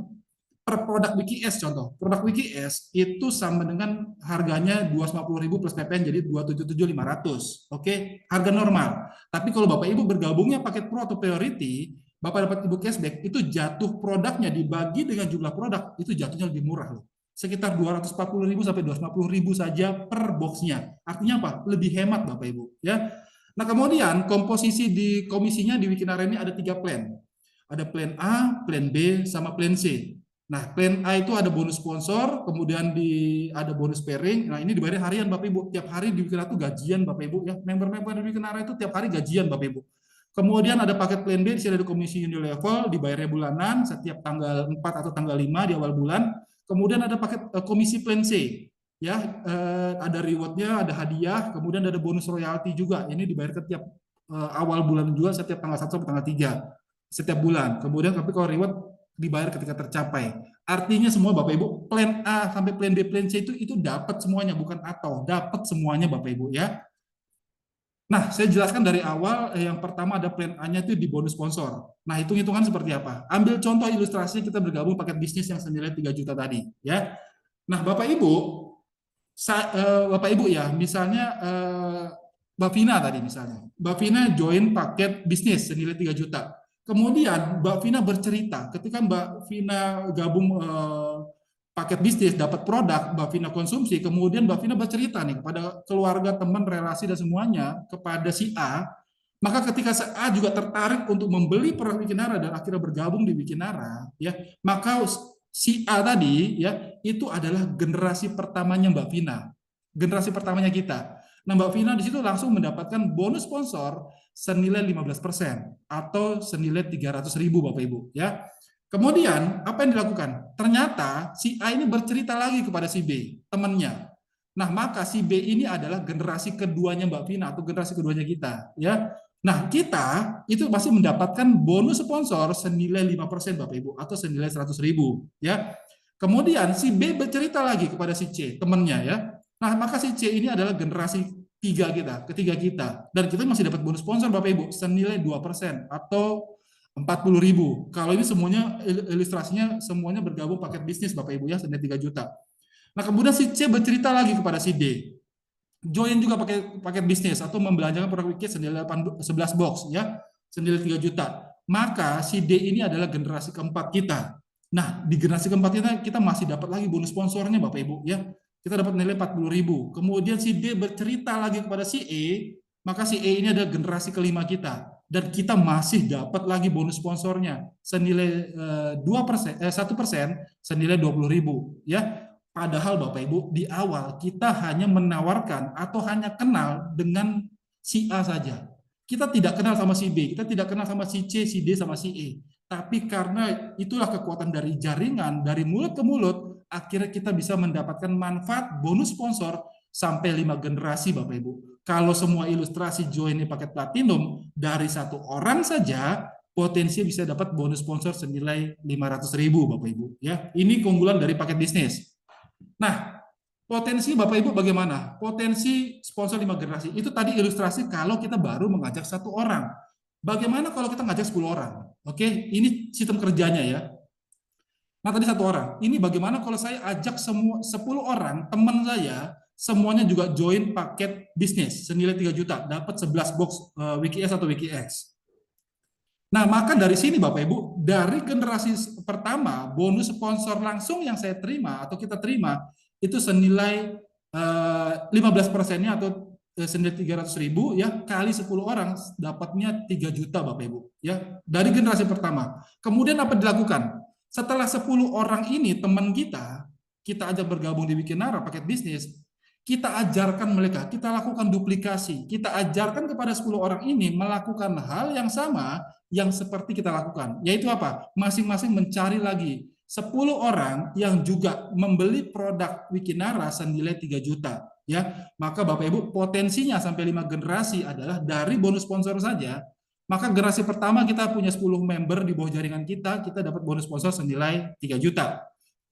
per produk WikiS contoh. Produk WikiS itu sama dengan harganya 250.000 plus PPN jadi 277.500. Oke, harga normal. Tapi kalau Bapak Ibu bergabungnya paket pro atau priority, Bapak dapat Ibu cashback, itu jatuh produknya dibagi dengan jumlah produk, itu jatuhnya lebih murah loh. Sekitar 240.000 sampai 250.000 saja per boxnya. Artinya apa? Lebih hemat Bapak Ibu. Ya. Nah kemudian komposisi di komisinya di Wikinara ini ada 3 plan. Ada plan A, plan B, sama plan C. Nah plan A itu ada bonus sponsor, kemudian ada bonus pairing. Nah ini dibayar harian Bapak Ibu. Tiap hari di Wikinara itu gajian Bapak Ibu. Ya. Member-member di Wikinara itu tiap hari gajian Bapak Ibu. Kemudian ada paket plan B, di sini ada komisi Unilevel, dibayarnya bulanan setiap tanggal 4 atau tanggal 5 di awal bulan. Kemudian ada paket komisi plan C, ya, ada rewardnya, ada hadiah, kemudian ada bonus royalti juga. Ini dibayar setiap awal bulan juga, setiap tanggal 1 sampai tanggal 3 setiap bulan. Kemudian tapi kalau reward dibayar ketika tercapai. Artinya semua Bapak Ibu, plan A sampai plan B, plan C itu dapat semuanya, bukan atau, dapat semuanya Bapak Ibu ya. Nah, saya jelaskan dari awal, yang pertama ada plan A-nya itu di bonus sponsor. Nah, hitung-hitungan seperti apa? Ambil contoh ilustrasi kita bergabung paket bisnis yang senilai 3 juta tadi, ya. Nah, Bapak Ibu, Bapak Ibu ya, misalnya Mbak Vina tadi misalnya. Mbak Vina join paket bisnis senilai 3 juta. Kemudian Mbak Vina bercerita, ketika Mbak Vina gabung paket bisnis, dapat produk, Mbak Vina konsumsi, kemudian Mbak Vina bercerita nih kepada keluarga, teman, relasi, dan semuanya, kepada si A, maka ketika si A juga tertarik untuk membeli produk Wikinara dan akhirnya bergabung di Wikinara, ya, maka si A tadi, ya, itu adalah generasi pertamanya Mbak Vina, generasi pertamanya kita. Nah, Mbak Vina di situ langsung mendapatkan bonus sponsor senilai 15% atau senilai 300.000 Bapak Ibu, ya. Kemudian apa yang dilakukan? Ternyata si A ini bercerita lagi kepada si B, temannya. Nah, maka si B ini adalah generasi keduanya Mbak Vina atau generasi keduanya kita, ya. Nah, kita itu masih mendapatkan bonus sponsor senilai 5% Bapak Ibu atau senilai 100.000, ya. Kemudian si B bercerita lagi kepada si C, temannya, ya. Nah, maka si C ini adalah generasi ketiga kita, dan kita masih dapat bonus sponsor Bapak Ibu senilai 2% atau 40.000. Kalau ini semuanya ilustrasinya semuanya bergabung paket bisnis Bapak Ibu ya, senilai 3 juta. Nah, kemudian si C bercerita lagi kepada si D, join juga paket bisnis atau membelanjakan produk Wiki senilai 11 box ya, senilai 3 juta. Maka si D ini adalah generasi keempat kita. Nah, di generasi keempat kita masih dapat lagi bonus sponsornya Bapak Ibu ya. Kita dapat nilai 40.000. Kemudian si D bercerita lagi kepada si E, maka si E ini adalah generasi kelima kita. Dan kita masih dapat lagi bonus sponsornya senilai 1% senilai 20.000 ya. Padahal Bapak Ibu di awal kita hanya menawarkan atau hanya kenal dengan si A saja. Kita tidak kenal sama si B, kita tidak kenal sama si C, si D, sama si E. Tapi karena itulah kekuatan dari jaringan, dari mulut ke mulut, akhirnya kita bisa mendapatkan manfaat bonus sponsor sampai 5 generasi Bapak Ibu. Kalau semua ilustrasi join ini paket platinum, dari satu orang saja potensi bisa dapat bonus sponsor senilai 500.000 Bapak Ibu ya. Ini keunggulan dari paket bisnis. Nah, potensi Bapak Ibu bagaimana? Potensi sponsor 5 generasi itu tadi ilustrasi kalau kita baru mengajak satu orang. Bagaimana kalau kita ngajak 10 orang? Oke, ini sistem kerjanya ya. Nah, tadi satu orang. Ini bagaimana kalau saya ajak semua 10 orang teman saya semuanya juga join paket bisnis senilai 3 juta, dapat 11 box WikiS atau WikiX. Nah, maka dari sini Bapak Ibu, dari generasi pertama, bonus sponsor langsung yang saya terima atau kita terima, itu senilai 15%-nya atau senilai 300.000 ya, kali 10 orang dapatnya 3 juta Bapak Ibu. Ya, dari generasi pertama. Kemudian apa dilakukan? Setelah 10 orang ini, teman kita ajak bergabung di Wikinara, paket bisnis, kita ajarkan mereka, kita lakukan duplikasi, kita ajarkan kepada 10 orang ini melakukan hal yang sama yang seperti kita lakukan, yaitu apa? Masing-masing mencari lagi 10 orang yang juga membeli produk Wikinara senilai 3 juta. Ya, maka Bapak Ibu potensinya sampai 5 generasi adalah dari bonus sponsor saja. Maka generasi pertama kita punya 10 member di bawah jaringan kita dapat bonus sponsor senilai 3 juta.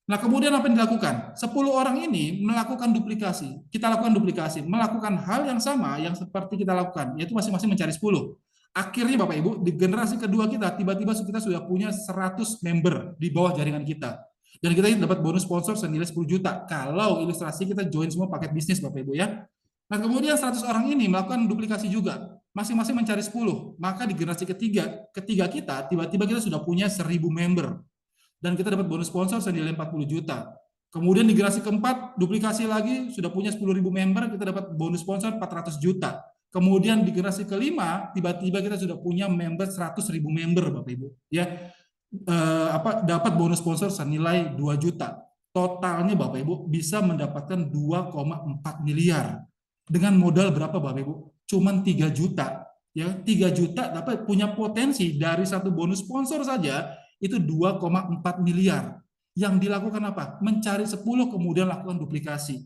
Nah, kemudian apa yang dilakukan? 10 orang ini melakukan duplikasi. Kita lakukan duplikasi, melakukan hal yang sama yang seperti kita lakukan, yaitu masing-masing mencari 10. Akhirnya Bapak Ibu, di generasi kedua kita, tiba-tiba kita sudah punya 100 member di bawah jaringan kita. Dan kita dapat bonus sponsor senilai 10 juta. Kalau ilustrasi kita join semua paket bisnis Bapak Ibu ya. Nah, kemudian 100 orang ini melakukan duplikasi juga. Masing-masing mencari 10. Maka di generasi ketiga kita, tiba-tiba kita sudah punya 1.000 member. Dan kita dapat bonus sponsor senilai 40 juta. Kemudian di generasi keempat, duplikasi lagi, sudah punya 10.000 member, kita dapat bonus sponsor 400 juta. Kemudian di generasi kelima, tiba-tiba kita sudah punya member 100.000 member, Bapak Ibu. Ya, dapat bonus sponsor senilai 2 juta. Totalnya Bapak Ibu bisa mendapatkan 2,4 miliar. Dengan modal berapa Bapak Ibu? Cuman 3 juta. ya 3 juta dapat punya potensi dari satu bonus sponsor saja itu 2,4 miliar. Yang dilakukan apa? Mencari 10 kemudian lakukan duplikasi.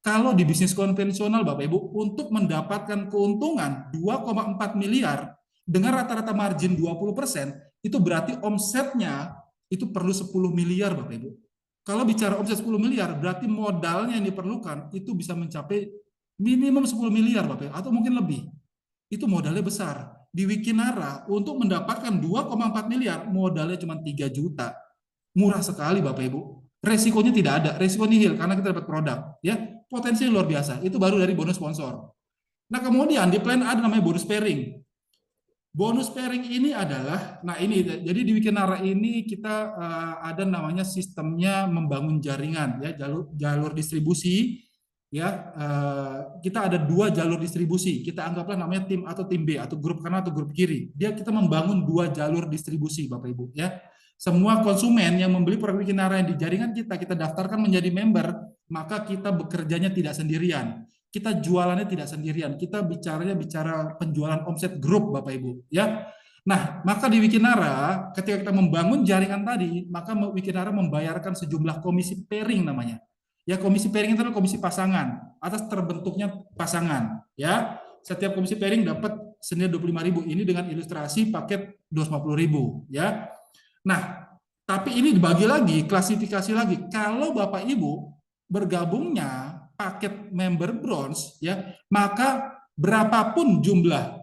Kalau di bisnis konvensional Bapak Ibu untuk mendapatkan keuntungan 2,4 miliar dengan rata-rata margin 20%, itu berarti omsetnya itu perlu 10 miliar Bapak Ibu. Kalau bicara omset 10 miliar, berarti modalnya yang diperlukan itu bisa mencapai minimum 10 miliar Bapak Ibu, atau mungkin lebih. Itu modalnya besar. Di Wikinara untuk mendapatkan 2,4 miliar, modalnya cuma 3 juta. Murah sekali Bapak Ibu. Resikonya tidak ada, resiko nihil karena kita dapat produk, ya. Potensi luar biasa. Itu baru dari bonus sponsor. Nah, kemudian di plan A ada namanya bonus pairing. Bonus pairing ini adalah, nah ini, jadi di Wikinara ini kita ada namanya sistemnya membangun jaringan, ya, jalur distribusi, ya. Kita ada 2 jalur distribusi. Kita anggaplah namanya tim atau tim B atau grup kanan atau grup kiri. Kita membangun 2 jalur distribusi, Bapak Ibu, ya. Semua konsumen yang membeli produk Wikinara yang di jaringan kita daftarkan menjadi member, maka kita bekerjanya tidak sendirian. Kita jualannya tidak sendirian. Kita bicara penjualan omset grup, Bapak Ibu, ya. Nah, maka di Wikinara ketika kita membangun jaringan tadi, maka Wikinara membayarkan sejumlah komisi pairing namanya. Ya, komisi pairing itu adalah komisi pasangan atas terbentuknya pasangan, ya. Setiap komisi pairing dapat senilai 25.000. Ini dengan ilustrasi paket 250.000, ya. Nah, tapi ini dibagi lagi, klasifikasi lagi. Kalau Bapak Ibu bergabungnya paket member bronze, ya, maka berapapun jumlah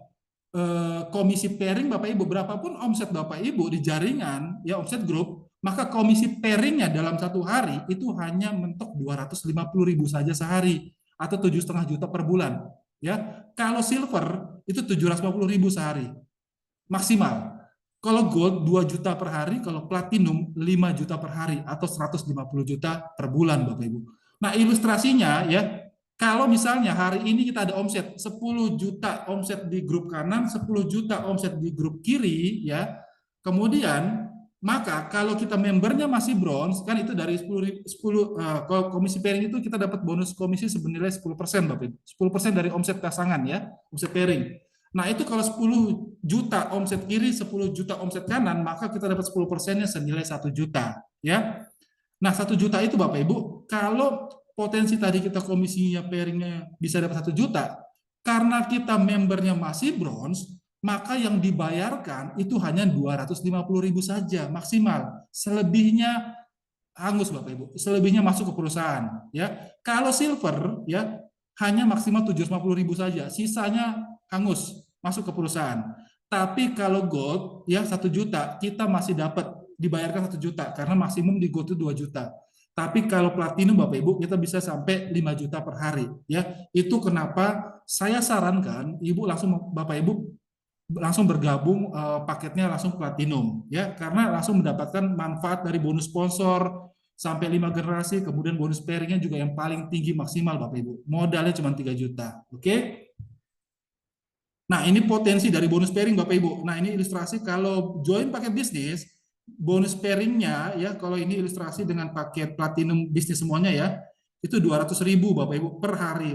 komisi pairing Bapak Ibu, berapapun omset Bapak Ibu di jaringan, ya, omset grup, maka komisi pairingnya dalam 1 hari itu hanya mentok 250.000 saja sehari atau 7,5 juta per bulan, ya. Kalau silver itu 750.000 sehari maksimal. Kalau gold 2 juta per hari, kalau platinum 5 juta per hari atau 150 juta per bulan Bapak Ibu. Nah, ilustrasinya, ya, kalau misalnya hari ini kita ada omset 10 juta omset di grup kanan, 10 juta omset di grup kiri, ya. Kemudian maka kalau kita membernya masih bronze, kan itu dari 10 komisi pairing itu kita dapat bonus komisi senilai 10% Bapak Ibu. 10% dari omset pasangan, ya, omset pairing. Nah, itu kalau 10 juta omset kiri, 10 juta omset kanan, maka kita dapat 10%-nya senilai 1 juta, ya. Nah, 1 juta itu Bapak Ibu, kalau potensi tadi kita komisinya pairingnya bisa dapat 1 juta, karena kita membernya masih bronze, maka yang dibayarkan itu hanya 250.000 saja maksimal. Selebihnya hangus Bapak Ibu, selebihnya masuk ke perusahaan, ya. Kalau silver, ya, hanya maksimal 750.000 saja, sisanya hangus masuk ke perusahaan. Tapi kalau gold, ya, 1 juta kita masih dapat dibayarkan 1 juta karena maksimum di gold itu 2 juta. Tapi kalau platinum Bapak Ibu kita bisa sampai 5 juta per hari, ya. Itu kenapa saya sarankan Ibu langsung, Bapak Ibu langsung bergabung paketnya langsung platinum, ya, karena langsung mendapatkan manfaat dari bonus sponsor sampai 5 generasi, kemudian bonus pairingnya juga yang paling tinggi maksimal Bapak Ibu. Modalnya cuma 3 juta. Oke? Nah, ini potensi dari bonus pairing Bapak Ibu. Nah, ini ilustrasi kalau join paket bisnis, bonus pairingnya, ya, kalau ini ilustrasi dengan paket platinum bisnis semuanya, ya, itu 200.000 Bapak Ibu per hari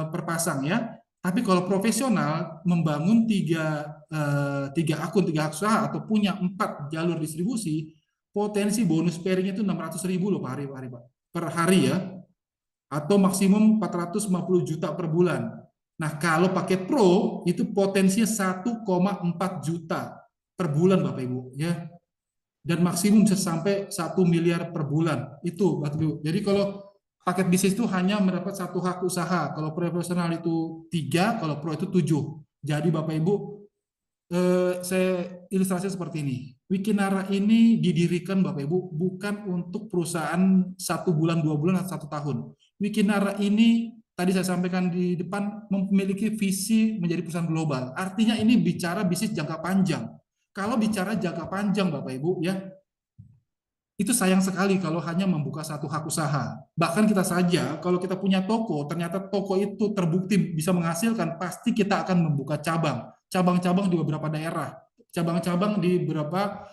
per pasang, ya. Tapi kalau profesional membangun 3 akun, 3 hak usaha atau punya 4 jalur distribusi, potensi bonus pairing itu 600.000 loh per hari, Pak. Per hari, ya. Atau maksimum 450 juta per bulan. Nah, kalau paket pro itu potensinya 1,4 juta per bulan Bapak Ibu, ya. Dan maksimum bisa sampai 1 miliar per bulan. Itu Bapak Ibu. Jadi kalau paket bisnis itu hanya mendapat 1 hak usaha. Kalau profesional itu 3, kalau pro itu 7. Jadi Bapak Ibu, saya ilustrasi seperti ini. Wikinara ini didirikan Bapak Ibu bukan untuk perusahaan 1 bulan, 2 bulan, atau 1 tahun. Wikinara ini tadi saya sampaikan di depan memiliki visi menjadi perusahaan global. Artinya ini bicara bisnis jangka panjang. Kalau bicara jangka panjang Bapak Ibu, ya, itu sayang sekali kalau hanya membuka 1 hak usaha. Bahkan kita saja, kalau kita punya toko, ternyata toko itu terbukti bisa menghasilkan, pasti kita akan membuka cabang-cabang di beberapa daerah, cabang-cabang di beberapa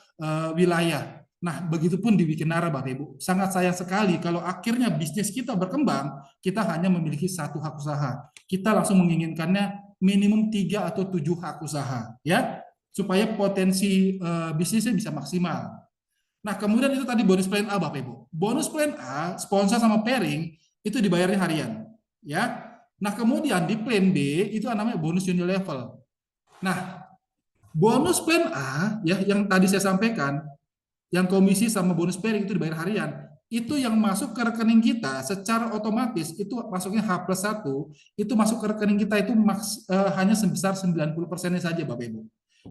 wilayah. Nah, begitupun di Wikinara Bapak Ibu. Sangat sayang sekali kalau akhirnya bisnis kita berkembang, kita hanya memiliki 1 hak usaha. Kita langsung menginginkannya minimum 3 atau 7 hak usaha, ya, supaya potensi bisnisnya bisa maksimal. Nah, kemudian itu tadi bonus plan A, Bapak Ibu. Bonus plan A, sponsor sama pairing, itu dibayarnya harian, ya. Nah, kemudian di plan B, itu namanya bonus unilevel. Nah, bonus plan A, ya, yang tadi saya sampaikan, yang komisi sama bonus pairing itu dibayar harian, itu yang masuk ke rekening kita secara otomatis, itu masuknya H+1, itu masuk ke rekening kita itu hanya sebesar 90%-nya saja, Bapak Ibu.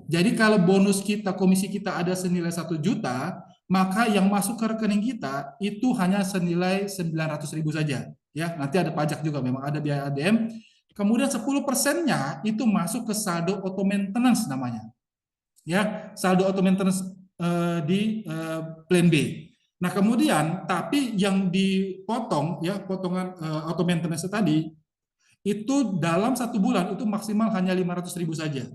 Jadi kalau bonus kita, komisi kita ada senilai 1 juta, maka yang masuk ke rekening kita itu hanya senilai 900.000 saja. Ya, nanti ada pajak juga, memang ada biaya ADM. Kemudian 10%-nya itu masuk ke saldo auto maintenance namanya. Ya, saldo auto maintenance di plan B. Nah, kemudian tapi yang dipotong, ya, potongan auto maintenance tadi itu dalam 1 bulan itu maksimal hanya 500.000 saja.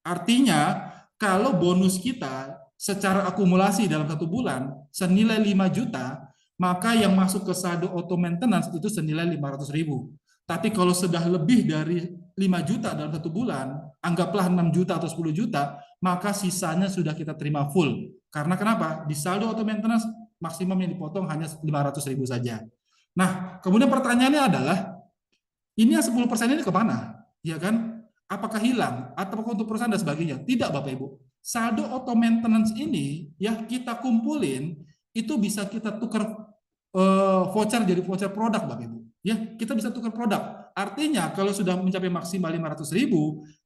Artinya kalau bonus kita secara akumulasi dalam 1 bulan senilai 5 juta, maka yang masuk ke saldo auto maintenance itu senilai 500.000. Tapi kalau sudah lebih dari 5 juta dalam 1 bulan, anggaplah 6 juta atau 10 juta, maka sisanya sudah kita terima full. Karena kenapa? Di saldo auto maintenance maksimum yang dipotong hanya 500.000 saja. Nah, kemudian pertanyaannya adalah, ini yang 10% ini kemana? Ya kan? Apakah hilang? Atau untuk perusahaan dan sebagainya? Tidak, Bapak Ibu. Saldo auto maintenance ini, ya, kita kumpulin, itu bisa kita tukar voucher jadi voucher produk, Bapak Ibu. Ya, kita bisa tukar produk. Artinya kalau sudah mencapai maksimal 500.000,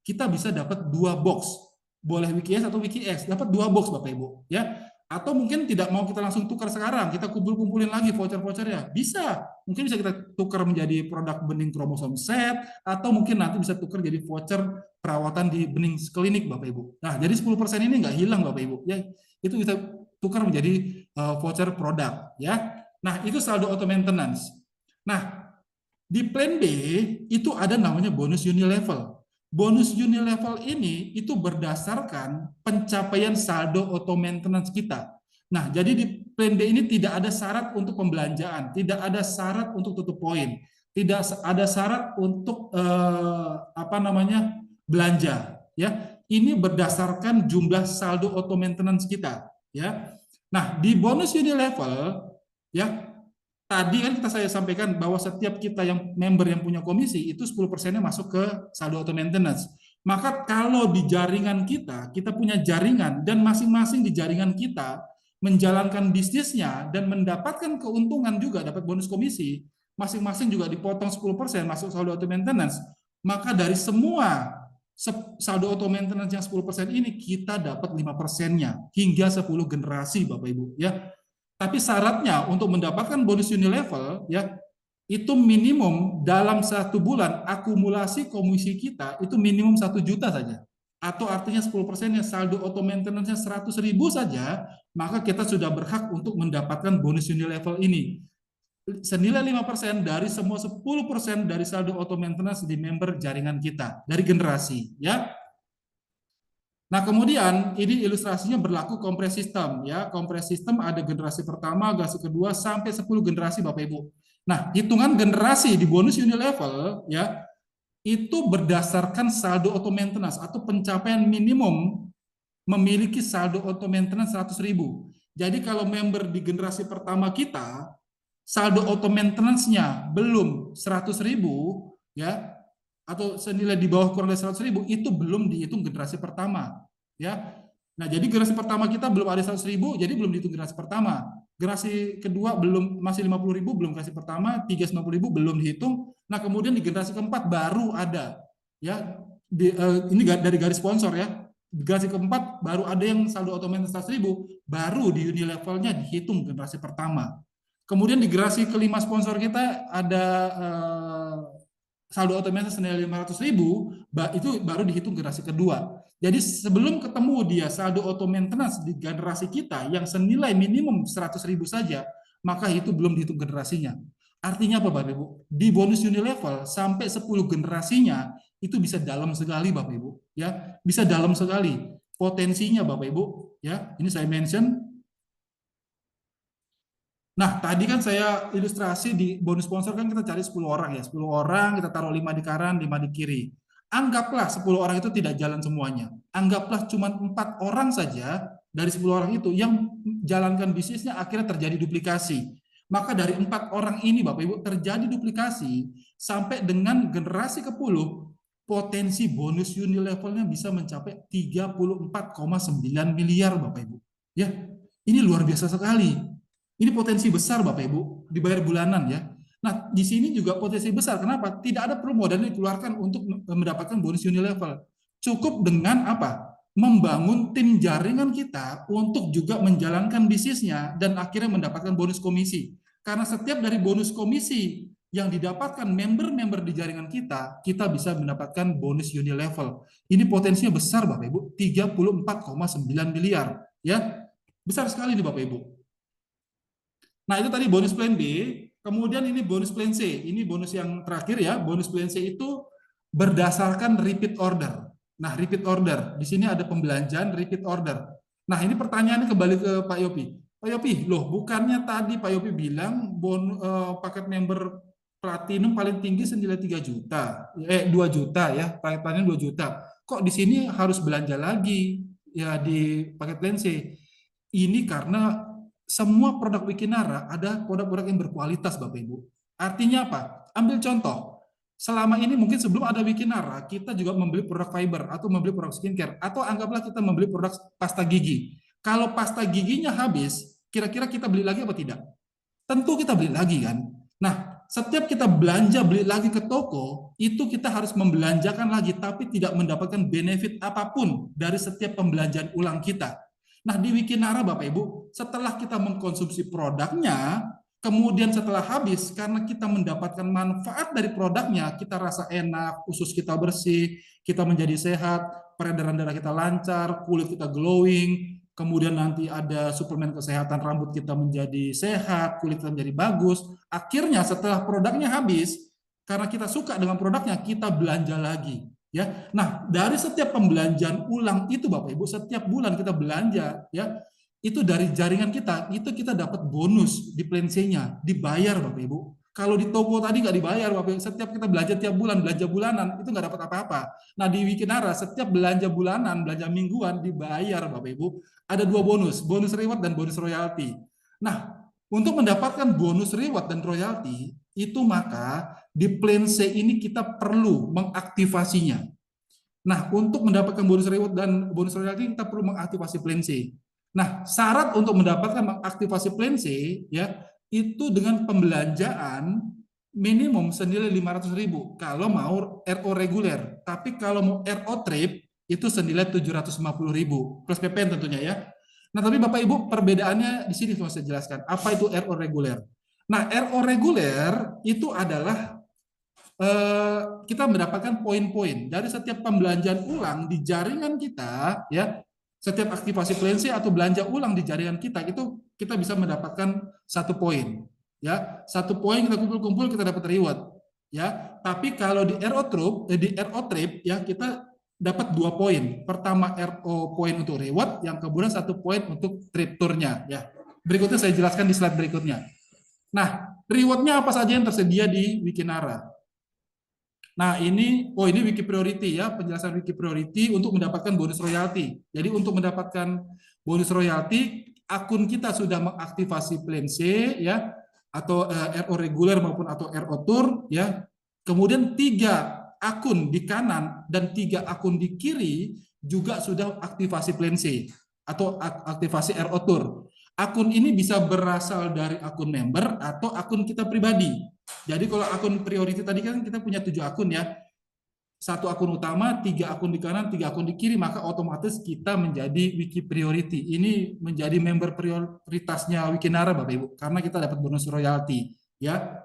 kita bisa dapat 2 box. Boleh WikiS atau WikiX, dapat 2 box, Bapak Ibu. Ya, atau mungkin tidak mau kita langsung tukar sekarang, kita kumpulin lagi voucher-vouchernya. Bisa. Mungkin bisa kita tukar menjadi produk bening kromosom set, atau mungkin nanti bisa tukar jadi voucher perawatan di bening klinik, Bapak Ibu. Nah, jadi 10% ini nggak hilang, Bapak Ibu. Ya, itu bisa tukar menjadi voucher produk. Ya. Nah, itu saldo auto maintenance. Nah, di plan B itu ada namanya bonus unilevel. Bonus unilevel ini itu berdasarkan pencapaian saldo auto maintenance kita. Nah, jadi di plan B ini tidak ada syarat untuk pembelanjaan, tidak ada syarat untuk tutup poin, tidak ada syarat untuk belanja. Ya, ini berdasarkan jumlah saldo auto maintenance kita. Ya, nah di bonus unilevel, ya, tadi kan saya sampaikan bahwa setiap kita yang member yang punya komisi itu 10%-nya masuk ke saldo auto maintenance. Maka kalau di jaringan kita punya jaringan dan masing-masing di jaringan kita menjalankan bisnisnya dan mendapatkan keuntungan juga, dapat bonus komisi, masing-masing juga dipotong 10% masuk saldo auto maintenance, maka dari semua saldo auto maintenance yang 10% ini kita dapat 5%-nya hingga 10 generasi, Bapak Ibu, ya. Tapi syaratnya untuk mendapatkan bonus unilevel, ya, itu minimum dalam 1 bulan akumulasi komisi kita itu minimum 1 juta saja. Atau artinya 10%-nya saldo auto maintenance-nya 100.000 saja, maka kita sudah berhak untuk mendapatkan bonus unilevel ini. Senilai 5% dari semua 10% dari saldo auto maintenance di member jaringan kita, dari generasi. Ya. Nah, kemudian ini ilustrasinya berlaku kompres sistem, ya. Kompres sistem ada generasi pertama, generasi kedua sampai 10 generasi, Bapak Ibu. Nah, hitungan generasi di bonus unilevel, ya, itu berdasarkan saldo auto maintenance atau pencapaian minimum memiliki saldo auto maintenance 100.000. Jadi kalau member di generasi pertama kita saldo auto maintenance-nya belum 100.000, ya, atau senilai di bawah kurang dari 100.000, itu belum dihitung generasi pertama, ya. Nah, jadi generasi pertama kita belum ada 100.000, jadi belum dihitung generasi pertama. Generasi kedua belum, masih 50.000, belum generasi pertama, 390.000 belum dihitung. Nah, kemudian di generasi keempat baru ada, ya. Ini dari garis sponsor, ya. Generasi keempat baru ada yang saldo auto maintenance 100.000, baru di unilevelnya dihitung generasi pertama. Kemudian di generasi kelima sponsor kita ada saldo auto maintenance senilai 500.000, itu baru dihitung generasi kedua. Jadi sebelum ketemu dia saldo auto maintenance di generasi kita yang senilai minimum 100.000 saja, maka itu belum dihitung generasinya. Artinya apa, Bapak Ibu? Di bonus unilevel sampai 10 generasinya itu bisa dalam sekali, Bapak Ibu, ya. Bisa dalam sekali potensinya, Bapak Ibu, ya. Ini saya mention. Nah, tadi kan saya ilustrasi di bonus sponsor kan kita cari 10 orang, ya. 10 orang, kita taruh 5 di kanan, 5 di kiri. Anggaplah 10 orang itu tidak jalan semuanya. Anggaplah cuma 4 orang saja dari 10 orang itu yang jalankan bisnisnya akhirnya terjadi duplikasi. Maka dari 4 orang ini Bapak Ibu terjadi duplikasi sampai dengan generasi ke-10, potensi bonus Unilevelnya bisa mencapai 34,9 miliar Bapak Ibu. Ya, ini luar biasa sekali. Ini potensi besar Bapak Ibu, dibayar bulanan ya. Nah, di sini juga potensi besar. Kenapa? Tidak ada perlu modal yang dikeluarkan untuk mendapatkan bonus Unilevel. Cukup dengan apa? Membangun tim jaringan kita untuk juga menjalankan bisnisnya dan akhirnya mendapatkan bonus komisi. Karena setiap dari bonus komisi yang didapatkan member-member di jaringan kita, kita bisa mendapatkan bonus Unilevel. Ini potensinya besar Bapak Ibu, 34,9 miliar. Ya, besar sekali nih Bapak Ibu. Nah, itu tadi bonus plan B. Kemudian ini bonus plan C. Ini bonus yang terakhir ya. Bonus plan C itu berdasarkan repeat order. Nah, repeat order. Di sini ada pembelanjaan repeat order. Nah, ini pertanyaannya kembali ke Pak Yopi. Pak Yopi, loh bukannya tadi Pak Yopi bilang paket member platinum paling tinggi senilai 3 juta. 2 juta ya. Paket platinum 2 juta. Kok di sini harus belanja lagi ya di paket plan C? Ini karena semua produk Wikinara ada produk-produk yang berkualitas Bapak Ibu. Artinya apa? Ambil contoh. Selama ini mungkin sebelum ada Wikinara, kita juga membeli produk fiber atau membeli produk skincare atau anggaplah kita membeli produk pasta gigi. Kalau pasta giginya habis, kira-kira kita beli lagi apa tidak? Tentu kita beli lagi kan. Nah, setiap kita belanja beli lagi ke toko, itu kita harus membelanjakan lagi tapi tidak mendapatkan benefit apapun dari setiap pembelanjaan ulang kita. Nah, di Wikinara Bapak Ibu, setelah kita mengkonsumsi produknya, kemudian setelah habis, karena kita mendapatkan manfaat dari produknya, kita rasa enak, usus kita bersih, kita menjadi sehat, peredaran darah kita lancar, kulit kita glowing, kemudian nanti ada suplemen kesehatan, rambut kita menjadi sehat, kulit kita menjadi bagus. Akhirnya setelah produknya habis, karena kita suka dengan produknya, kita belanja lagi. Ya, nah dari setiap pembelanjaan ulang itu Bapak Ibu, setiap bulan kita belanja, ya itu dari jaringan kita, itu kita dapat bonus di plan C-nya, dibayar Bapak Ibu. Kalau di toko tadi nggak dibayar Bapak Ibu, setiap kita belanja tiap bulan, belanja bulanan, itu nggak dapat apa-apa. Nah di Wikinara, setiap belanja bulanan, belanja mingguan, dibayar Bapak Ibu. Ada 2 bonus, bonus reward dan bonus royalti. Nah, untuk mendapatkan bonus reward dan royalti, itu maka di plan C ini kita perlu mengaktifasinya. Nah, untuk mendapatkan bonus reward dan bonus royalti kita perlu mengaktifasi plan C. Nah, syarat untuk mendapatkan mengaktifasi plan C ya itu dengan pembelanjaan minimum senilai 500.000 kalau mau RO reguler. Tapi kalau mau RO trip itu senilai 750.000 plus PPN tentunya ya. Nah, tapi Bapak Ibu perbedaannya di sini saya jelaskan. Apa itu RO reguler? Nah, RO reguler itu adalah kita mendapatkan poin-poin dari setiap pembelanjaan ulang di jaringan kita, ya. Setiap aktivasi plan C atau belanja ulang di jaringan kita itu kita bisa mendapatkan 1 poin, ya. 1 poin kita kumpul-kumpul kita dapat reward, ya. Tapi kalau di RO trip, ya kita dapat 2 poin. Pertama RO poin untuk reward, yang kemudian 1 poin untuk trip tournya, ya. Berikutnya saya jelaskan di slide berikutnya. Nah, rewardnya apa saja yang tersedia di Wikinara? Nah, ini Wiki Priority ya, penjelasan Wiki Priority untuk mendapatkan bonus royalti. Jadi untuk mendapatkan bonus royalti, akun kita sudah mengaktifasi plan C ya, atau RO reguler maupun atau RO tour ya. Kemudian 3 akun di kanan dan 3 akun di kiri juga sudah aktivasi plan C atau aktivasi RO tour. Akun ini bisa berasal dari akun member atau akun kita pribadi. Jadi kalau akun priority tadi kan kita punya 7 akun ya. 1 akun utama, 3 akun di kanan, 3 akun di kiri, maka otomatis kita menjadi Wiki Priority. Ini menjadi member prioritasnya Wikinara Bapak Ibu, karena kita dapat bonus royalti ya.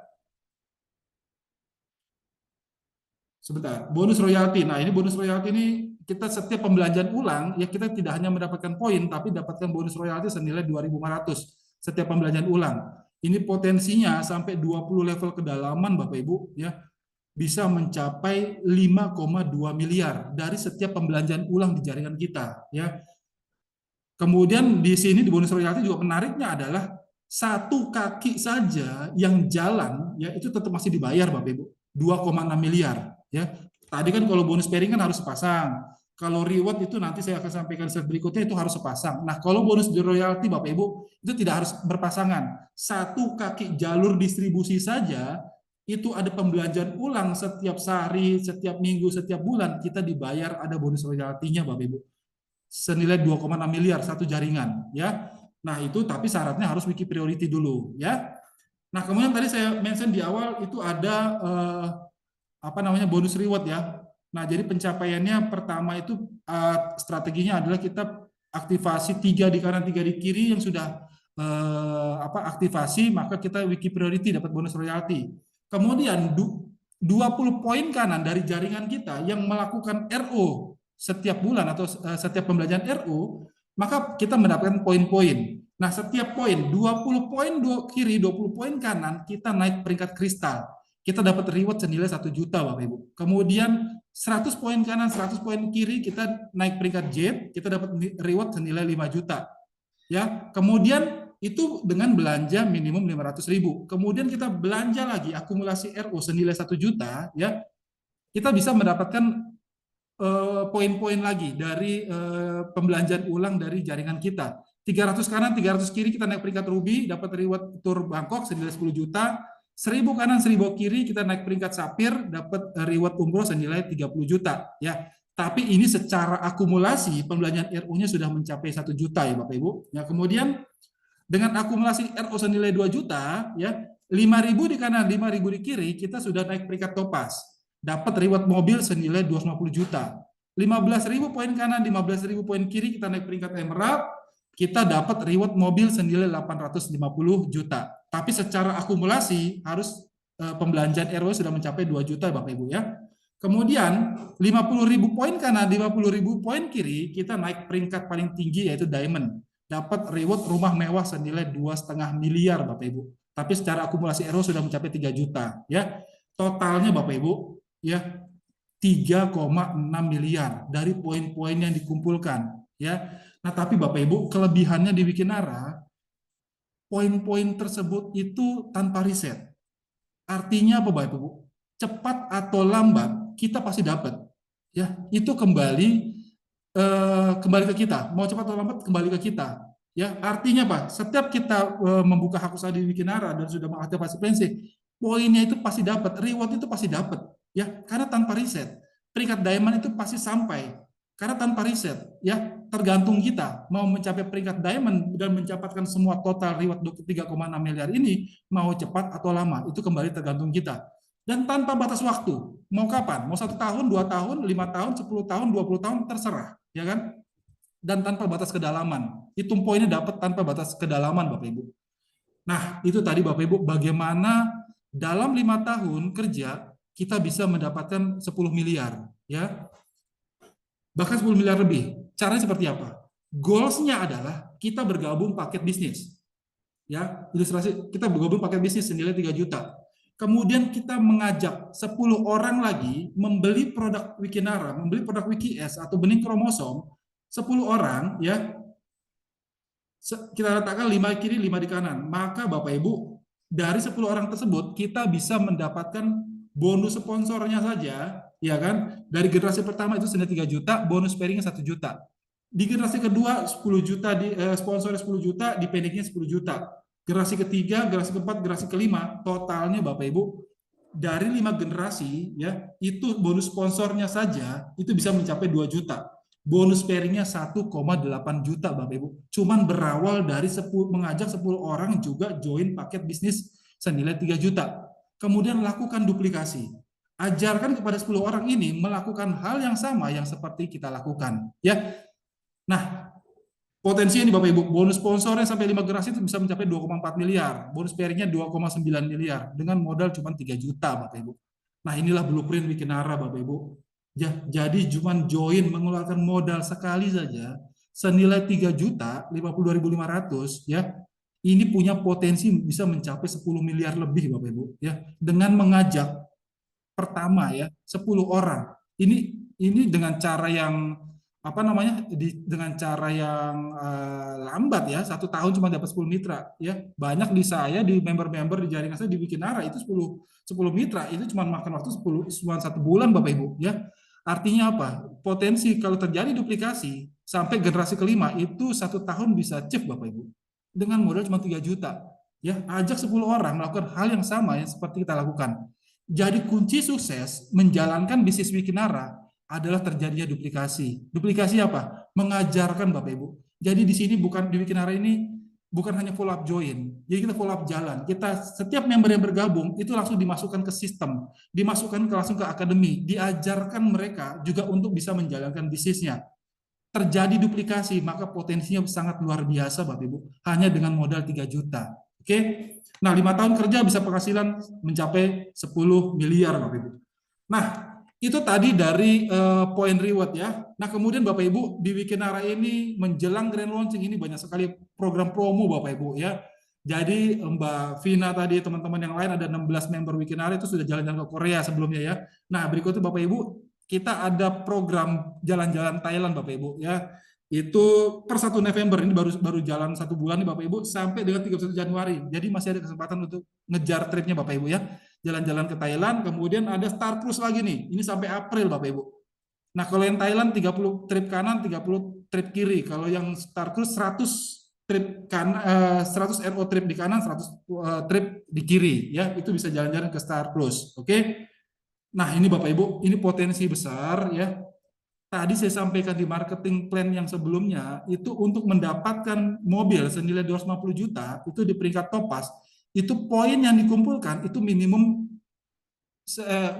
Sebentar, bonus royalti. Nah, ini bonus royalti ini kita setiap pembelanjaan ulang ya kita tidak hanya mendapatkan poin tapi dapatkan bonus royalti senilai 2.500 setiap pembelanjaan ulang. Ini potensinya sampai 20 level kedalaman Bapak Ibu ya bisa mencapai 5,2 miliar dari setiap pembelanjaan ulang di jaringan kita ya. Kemudian di sini di bonus royalti juga menariknya adalah 1 kaki saja yang jalan ya itu tetap masih dibayar Bapak Ibu 2,6 miliar ya. Tadi kan kalau bonus pairing kan harus sepasang. Kalau reward itu nanti saya akan sampaikan slide berikutnya itu harus sepasang. Nah, kalau bonus di royalti Bapak Ibu itu tidak harus berpasangan. Satu kaki jalur distribusi saja itu ada pembelanjaan ulang setiap sehari, setiap minggu, setiap bulan kita dibayar ada bonus royaltinya Bapak Ibu. Senilai 2,6 miliar satu jaringan ya. Nah, itu tapi syaratnya harus wiki priority dulu ya. Nah, kemudian tadi saya mention di awal itu ada apa namanya bonus reward ya. Nah, jadi pencapaiannya pertama itu strateginya adalah kita aktivasi 3 di kanan 3 di kiri yang sudah aktivasi, maka kita wiki priority dapat bonus royalti. Kemudian 20 poin kanan dari jaringan kita yang melakukan RO setiap bulan atau setiap pembelajaran RO, maka kita mendapatkan poin-poin. Nah, setiap poin 20 poin kiri, 20 poin kanan, kita naik peringkat kristal. Kita dapat reward senilai 1 juta Bapak Ibu. Kemudian 100 poin kanan, 100 poin kiri, kita naik peringkat J, kita dapat reward senilai 5 juta. Ya, kemudian itu dengan belanja minimum 500.000. Kemudian kita belanja lagi akumulasi RO senilai 1 juta, ya. Kita bisa mendapatkan poin-poin lagi dari pembelanjaan ulang dari jaringan kita. 300 kanan, 300 kiri kita naik peringkat Ruby, dapat reward tur Bangkok senilai 10 juta. 1000 kanan, 1000 kiri kita naik peringkat Sapir, dapat reward umroh senilai 30 juta. Ya, tapi ini secara akumulasi pembelanjaan RO-nya sudah mencapai 1 juta ya Bapak Ibu. Ya, kemudian dengan akumulasi RO senilai 2 juta, ya 5.000 di kanan, 5.000 di kiri, kita sudah naik peringkat Topaz. Dapat reward mobil senilai 250 juta. 15.000 poin kanan, 15.000 poin kiri, kita naik peringkat Emerald, kita dapat reward mobil senilai 850 juta. Tapi secara akumulasi harus pembelanjaan RO sudah mencapai 2 juta Bapak Ibu ya. Kemudian 50.000 poin kanan, 50.000 poin kiri, kita naik peringkat paling tinggi yaitu Diamond. Dapat reward rumah mewah senilai 2,5 miliar Bapak Ibu. Tapi secara akumulasi RO sudah mencapai 3 juta ya. Totalnya Bapak Ibu ya 3,6 miliar dari poin-poin yang dikumpulkan ya. Nah, tapi Bapak Ibu kelebihannya di Wikinara, poin-poin tersebut itu tanpa riset. Artinya apa Bapak Ibu? Cepat atau lambat kita pasti dapat. Ya, itu kembali ke kita. Mau cepat atau lambat kembali ke kita. Ya, artinya Pak, setiap kita membuka hak usaha di Wikinara dan sudah mengaktifasi prinsip, poinnya itu pasti dapat, reward itu pasti dapat. Ya, karena tanpa riset. Peringkat diamond itu pasti sampai. Karena tanpa riset, ya tergantung kita mau mencapai peringkat diamond dan mencatatkan semua total reward 3,6 miliar ini mau cepat atau lama, itu kembali tergantung kita. Dan tanpa batas waktu, mau kapan? Mau 1 tahun, 2 tahun, 5 tahun, 10 tahun, 20 tahun, terserah, ya kan? Dan tanpa batas kedalaman. Itu poinnya dapat tanpa batas kedalaman, Bapak Ibu. Nah, itu tadi Bapak Ibu, bagaimana dalam 5 tahun kerja kita bisa mendapatkan 10 miliar, ya. Bahkan 10 miliar lebih. Caranya seperti apa? Goals-nya adalah kita bergabung paket bisnis. Ya, ilustrasi kita bergabung paket bisnis senilai 3 juta. Kemudian kita mengajak 10 orang lagi membeli produk Wikinara, membeli produk WikiS atau bening kromosom, 10 orang ya. Kita letakkan 5 kiri, 5 di kanan. Maka Bapak Ibu, dari 10 orang tersebut kita bisa mendapatkan bonus sponsornya saja, ya kan? Dari generasi pertama itu senilai 3 juta, bonus pairingnya 1 juta. Di generasi kedua 10 juta di sponsornya 10 juta, di pairingnya 10 juta. Generasi ketiga, generasi keempat, generasi kelima, totalnya Bapak Ibu dari 5 generasi ya, itu bonus sponsornya saja itu bisa mencapai 2 juta. Bonus pairingnya 1,8 juta Bapak Ibu. Cuman berawal dari mengajak 10 orang juga join paket bisnis senilai 3 juta. Kemudian lakukan duplikasi. Ajarkan kepada 10 orang ini melakukan hal yang sama yang seperti kita lakukan. Ya. Nah, potensinya ini Bapak Ibu, bonus sponsornya sampai 5 generasi itu bisa mencapai 2,4 miliar. Bonus pairingnya 2,9 miliar dengan modal cuma 3 juta Bapak Ibu. Nah, inilah blueprint Wikinara Bapak Ibu. Ya, jadi cuma join mengeluarkan modal sekali saja senilai 3 juta 52.500 ya. Ini punya potensi bisa mencapai 10 miliar lebih Bapak Ibu ya, dengan mengajak pertama ya 10 orang. Ini dengan cara yang apa namanya dengan cara yang lambat ya, 1 tahun cuma dapat 10 mitra ya. Banyak di saya, di member-member di jaringan saya di Wikinara itu 10 mitra itu cuma makan waktu 1 bulan Bapak Ibu ya. Artinya apa? Potensi kalau terjadi duplikasi sampai generasi kelima itu 1 tahun bisa achieve Bapak Ibu dengan modal cuma 3 juta ya. Ajak 10 orang melakukan hal yang sama yang seperti kita lakukan. Jadi kunci sukses menjalankan bisnis Wikinara adalah terjadinya duplikasi. Duplikasi apa? Mengajarkan Bapak Ibu. Jadi di sini bukan di Wikinara ini bukan hanya follow up join. Jadi kita follow up jalan. Kita setiap member yang bergabung itu langsung dimasukkan ke sistem, dimasukkan langsung ke akademi, diajarkan mereka juga untuk bisa menjalankan bisnisnya. Terjadi duplikasi, maka potensinya sangat luar biasa Bapak Ibu. Hanya dengan modal 3 juta. Oke. Nah, 5 tahun kerja bisa penghasilan mencapai 10 miliar Bapak Ibu. Nah, itu tadi dari point reward ya. Nah, kemudian Bapak Ibu di Wikinara ini menjelang grand launching ini banyak sekali program promo Bapak Ibu ya. Jadi Mbak Vina tadi, teman-teman yang lain ada 16 member Wikinara itu sudah jalan-jalan ke Korea sebelumnya ya. Nah, berikutnya Bapak Ibu, kita ada program jalan-jalan Thailand Bapak Ibu ya. Itu per 1 November ini baru jalan 1 bulan nih Bapak Ibu sampai dengan 31 Januari. Jadi masih ada kesempatan untuk ngejar tripnya Bapak Ibu ya. Jalan-jalan ke Thailand, kemudian ada Star Cruise lagi nih. Ini sampai April Bapak Ibu. Nah, kalau yang Thailand 30 trip kanan, 30 trip kiri. Kalau yang Star Cruise 100 trip kanan, 100 RO trip di kanan, 100 trip di kiri ya. Itu bisa jalan-jalan ke Star Cruise. Oke. Nah, ini Bapak Ibu, ini potensi besar ya. Tadi saya sampaikan di marketing plan yang sebelumnya, itu untuk mendapatkan mobil senilai 250 juta, itu di peringkat topas, itu poin yang dikumpulkan, itu minimum,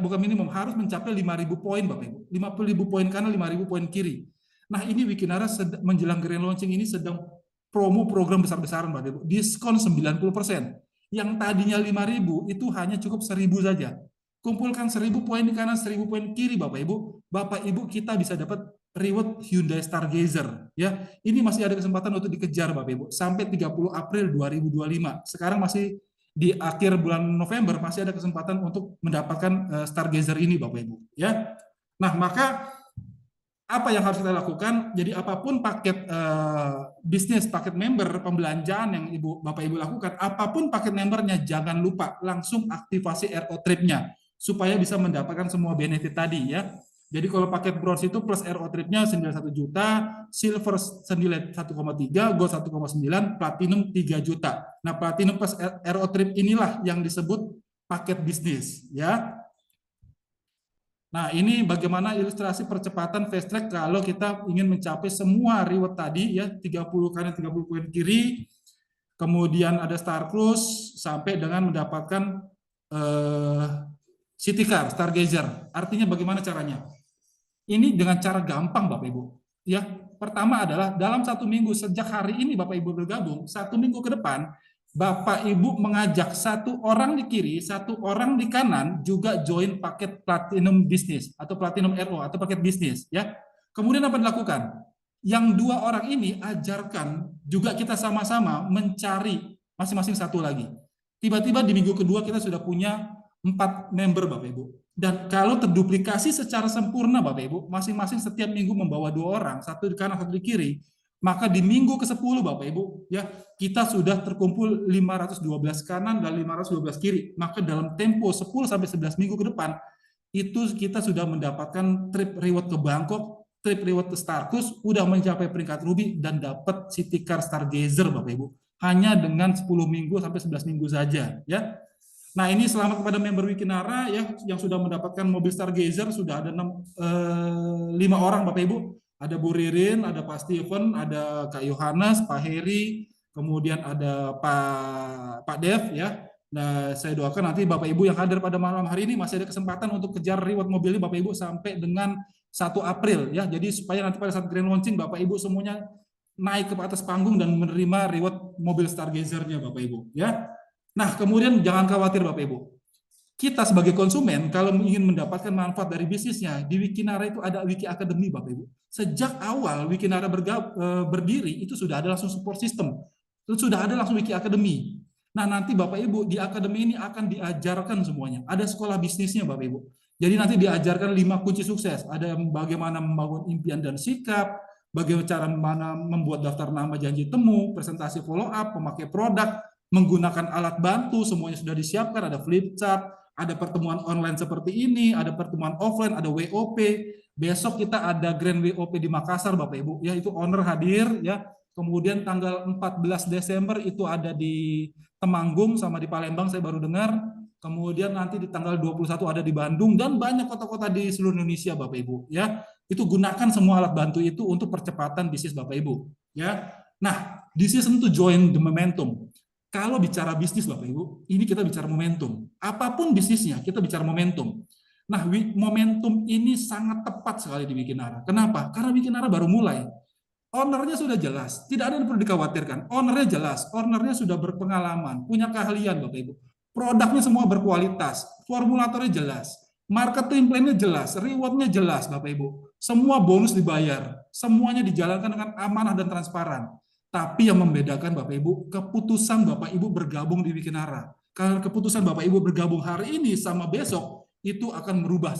bukan minimum, harus mencapai 5.000 poin Bapak Ibu. 50.000 poin kanan, 5.000 poin kiri. Nah, ini Wikinara menjelang grand launching ini sedang promo program besar-besaran Bapak Ibu. Diskon 90%. Yang tadinya 5.000 itu hanya cukup 1.000 saja. Kumpulkan 1.000 poin di kanan, 1.000 poin kiri Bapak Ibu. Bapak Ibu kita bisa dapat reward Hyundai Stargazer ya. Ini masih ada kesempatan untuk dikejar Bapak Ibu sampai 30 April 2025. Sekarang masih di akhir bulan November masih ada kesempatan untuk mendapatkan Stargazer ini Bapak Ibu ya. Nah, maka apa yang harus kita lakukan? Jadi apapun paket bisnis, paket member, pembelanjaan yang Bapak Ibu lakukan, apapun paket membernya, jangan lupa langsung aktivasi RO Trip-nya supaya bisa mendapatkan semua benefit tadi ya. Jadi kalau paket bronze itu plus RO Trip-nya senilai 1 juta, silver senilai 1,3, gold 1,9, platinum 3 juta. Nah, platinum plus RO Trip inilah yang disebut paket bisnis ya. Nah, ini bagaimana ilustrasi percepatan fast track kalau kita ingin mencapai semua reward tadi ya, 30 kanan 30 poin kiri, kemudian ada Star Cruise sampai dengan mendapatkan City Car, Stargazer. Artinya bagaimana caranya? Ini dengan cara gampang Bapak Ibu. Ya, pertama adalah dalam 1 minggu sejak hari ini Bapak Ibu bergabung, 1 minggu ke depan Bapak Ibu mengajak 1 orang di kiri, 1 orang di kanan juga join paket platinum bisnis atau platinum RO atau paket bisnis ya. Kemudian apa dilakukan? Yang 2 orang ini ajarkan juga kita sama-sama mencari masing-masing 1 lagi. Tiba-tiba di minggu kedua kita sudah punya 4 member Bapak Ibu. Dan kalau terduplikasi secara sempurna Bapak Ibu, masing-masing setiap minggu membawa 2 orang, 1 di kanan, 1 di kiri, maka di minggu ke-10 Bapak Ibu ya kita sudah terkumpul 512 kanan dan 512 kiri. Maka dalam tempo 10 sampai 11 minggu ke depan itu kita sudah mendapatkan trip reward ke Bangkok, trip reward ke Star Cruise, udah mencapai peringkat ruby dan dapat City Car Stargazer Bapak Ibu. Hanya dengan 10 minggu sampai 11 minggu saja ya. Nah, ini selamat kepada member Wikinara ya yang sudah mendapatkan mobil Stargazer, sudah ada 5 orang Bapak Ibu. Ada Bu Ririn, ada Pak Steven, ada Kak Yohanes, Pak Heri, kemudian ada Pak Dev ya. Nah, saya doakan nanti Bapak Ibu yang hadir pada malam hari ini masih ada kesempatan untuk kejar reward mobilnya Bapak Ibu sampai dengan 1 April ya. Jadi supaya nanti pada saat grand launching Bapak Ibu semuanya naik ke atas panggung dan menerima reward mobil Stargazer-nya Bapak Ibu ya. Nah, kemudian jangan khawatir Bapak Ibu. Kita sebagai konsumen kalau ingin mendapatkan manfaat dari bisnisnya, di Wikinara itu ada Wiki Academy Bapak Ibu. Sejak awal Wikinara berdiri itu sudah ada langsung support system. Itu sudah ada langsung Wiki Academy. Nah, nanti Bapak Ibu di Academy ini akan diajarkan semuanya. Ada sekolah bisnisnya Bapak Ibu. Jadi nanti diajarkan 5 kunci sukses. Ada bagaimana membangun impian dan sikap, bagaimana cara membuat daftar nama janji temu, presentasi follow up, memakai produk, menggunakan alat bantu, semuanya sudah disiapkan, ada flip chart, ada pertemuan online seperti ini, ada pertemuan offline, ada WOP. Besok kita ada Grand WOP di Makassar, Bapak Ibu. Ya, itu owner hadir ya. Kemudian tanggal 14 Desember itu ada di Temanggung sama di Palembang, saya baru dengar. Kemudian nanti di tanggal 21 ada di Bandung dan banyak kota-kota di seluruh Indonesia Bapak Ibu ya. Itu gunakan semua alat bantu itu untuk percepatan bisnis Bapak Ibu ya. Nah, decision to join the momentum. Kalau bicara bisnis Bapak Ibu, ini kita bicara momentum. Apapun bisnisnya, kita bicara momentum. Nah, momentum ini sangat tepat sekali di Wikinara. Kenapa? Karena Wikinara baru mulai. Ownernya sudah jelas, tidak ada yang perlu dikhawatirkan. Ownernya jelas, ownernya sudah berpengalaman, punya keahlian Bapak Ibu. Produknya semua berkualitas, formulatornya jelas, marketing plan-nya jelas, reward-nya jelas Bapak Ibu. Semua bonus dibayar, semuanya dijalankan dengan amanah dan transparan. Tapi yang membedakan Bapak Ibu, keputusan Bapak Ibu bergabung di Wikinara. Karena keputusan Bapak Ibu bergabung hari ini sama besok, itu akan merubah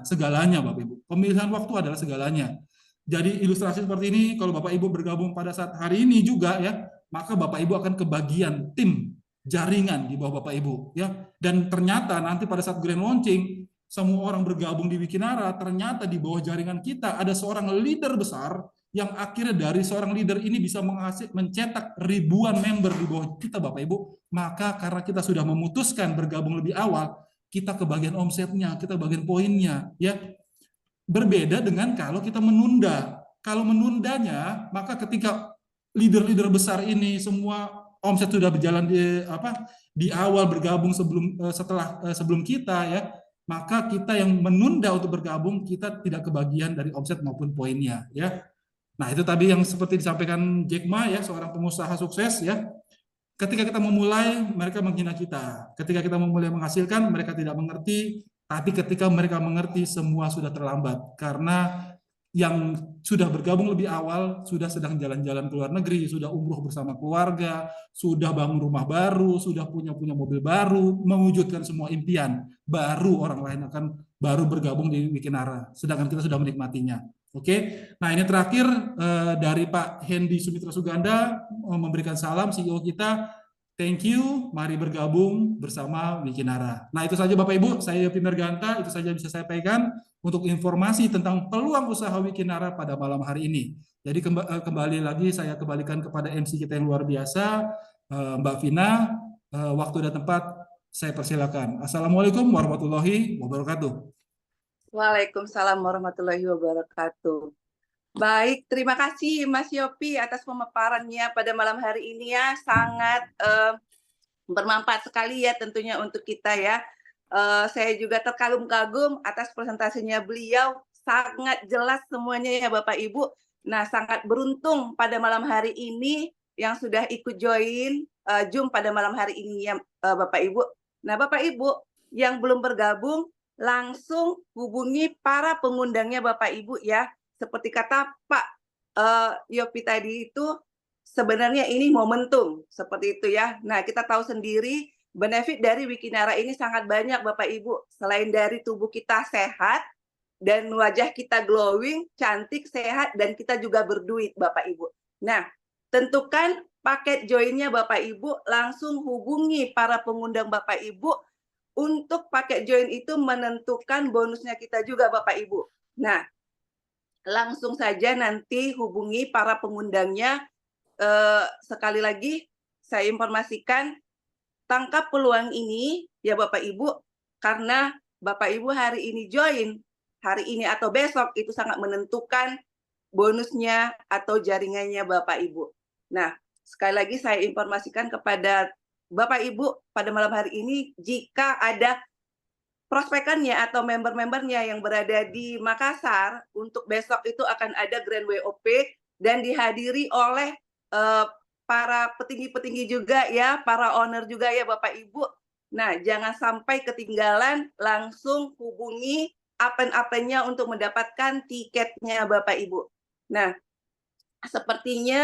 segalanya Bapak Ibu. Pemilihan waktu adalah segalanya. Jadi ilustrasi seperti ini, kalau Bapak Ibu bergabung pada saat hari ini juga ya, maka Bapak Ibu akan kebagian tim jaringan di bawah Bapak Ibu ya. Dan ternyata nanti pada saat grand launching, semua orang bergabung di Wikinara, ternyata di bawah jaringan kita ada seorang leader besar yang akhirnya dari seorang leader ini bisa mencetak ribuan member di bawah kita Bapak Ibu. Maka karena kita sudah memutuskan bergabung lebih awal, kita kebagian omsetnya, kita bagian poinnya ya. Berbeda dengan kalau kita menunda. Kalau menundanya, maka ketika leader-leader besar ini semua omset sudah berjalan di awal bergabung sebelum kita ya, maka kita yang menunda untuk bergabung kita tidak kebagian dari omset maupun poinnya ya. Nah, itu tadi yang seperti disampaikan Jack Ma ya, seorang pengusaha sukses ya. Ketika kita memulai, mereka menghina kita. Ketika kita memulai menghasilkan, mereka tidak mengerti. Tapi ketika mereka mengerti, semua sudah terlambat. Karena yang sudah bergabung lebih awal, sudah sedang jalan-jalan ke luar negeri, sudah umroh bersama keluarga, sudah bangun rumah baru, sudah punya mobil baru, mewujudkan semua impian. Baru orang lain akan baru bergabung di Wikinara. Sedangkan kita sudah menikmatinya. Oke, nah ini terakhir dari Pak Hendy Sumitra Suganda memberikan salam CEO kita. Thank you, mari bergabung bersama Wikinara. Nah itu saja Bapak Ibu, saya Yopi Merganta, itu saja bisa saya sampaikan untuk informasi tentang peluang usaha Wikinara pada malam hari ini. Jadi kembali lagi saya kembalikan kepada MC kita yang luar biasa, Mbak Vina, waktu dan tempat saya persilakan. Assalamualaikum warahmatullahi wabarakatuh. Waalaikumsalam warahmatullahi wabarakatuh. Baik, terima kasih Mas Yopi atas pemaparannya pada malam hari ini ya, sangat bermanfaat sekali ya tentunya untuk kita ya. Saya juga terkagum-kagum atas presentasinya beliau, sangat jelas semuanya ya Bapak Ibu. Nah, sangat beruntung pada malam hari ini yang sudah ikut join Zoom pada malam hari ini ya Bapak Ibu. Nah, Bapak Ibu yang belum bergabung, langsung hubungi para pengundangnya Bapak Ibu ya. Seperti kata Pak Yopi tadi itu, sebenarnya ini momentum, seperti itu ya. Nah, kita tahu sendiri benefit dari Wikinara ini sangat banyak Bapak Ibu. Selain dari tubuh kita sehat, dan wajah kita glowing, cantik, sehat, dan kita juga berduit Bapak Ibu. Nah, tentukan paket joinnya Bapak Ibu, langsung hubungi para pengundang Bapak Ibu, untuk paket join itu menentukan bonusnya kita juga Bapak Ibu. Nah, langsung saja nanti hubungi para pengundangnya. Sekali lagi saya informasikan, tangkap peluang ini ya Bapak Ibu, karena Bapak Ibu hari ini join, hari ini atau besok itu sangat menentukan bonusnya atau jaringannya Bapak Ibu. Nah, sekali lagi saya informasikan kepada Bapak Ibu pada malam hari ini, jika ada prospekannya atau member-membernya yang berada di Makassar, untuk besok itu akan ada Grand WOP dan dihadiri oleh para petinggi-petinggi juga ya, para owner juga ya Bapak Ibu. Nah, jangan sampai ketinggalan, langsung hubungi apen-apennya untuk mendapatkan tiketnya Bapak Ibu. Nah, sepertinya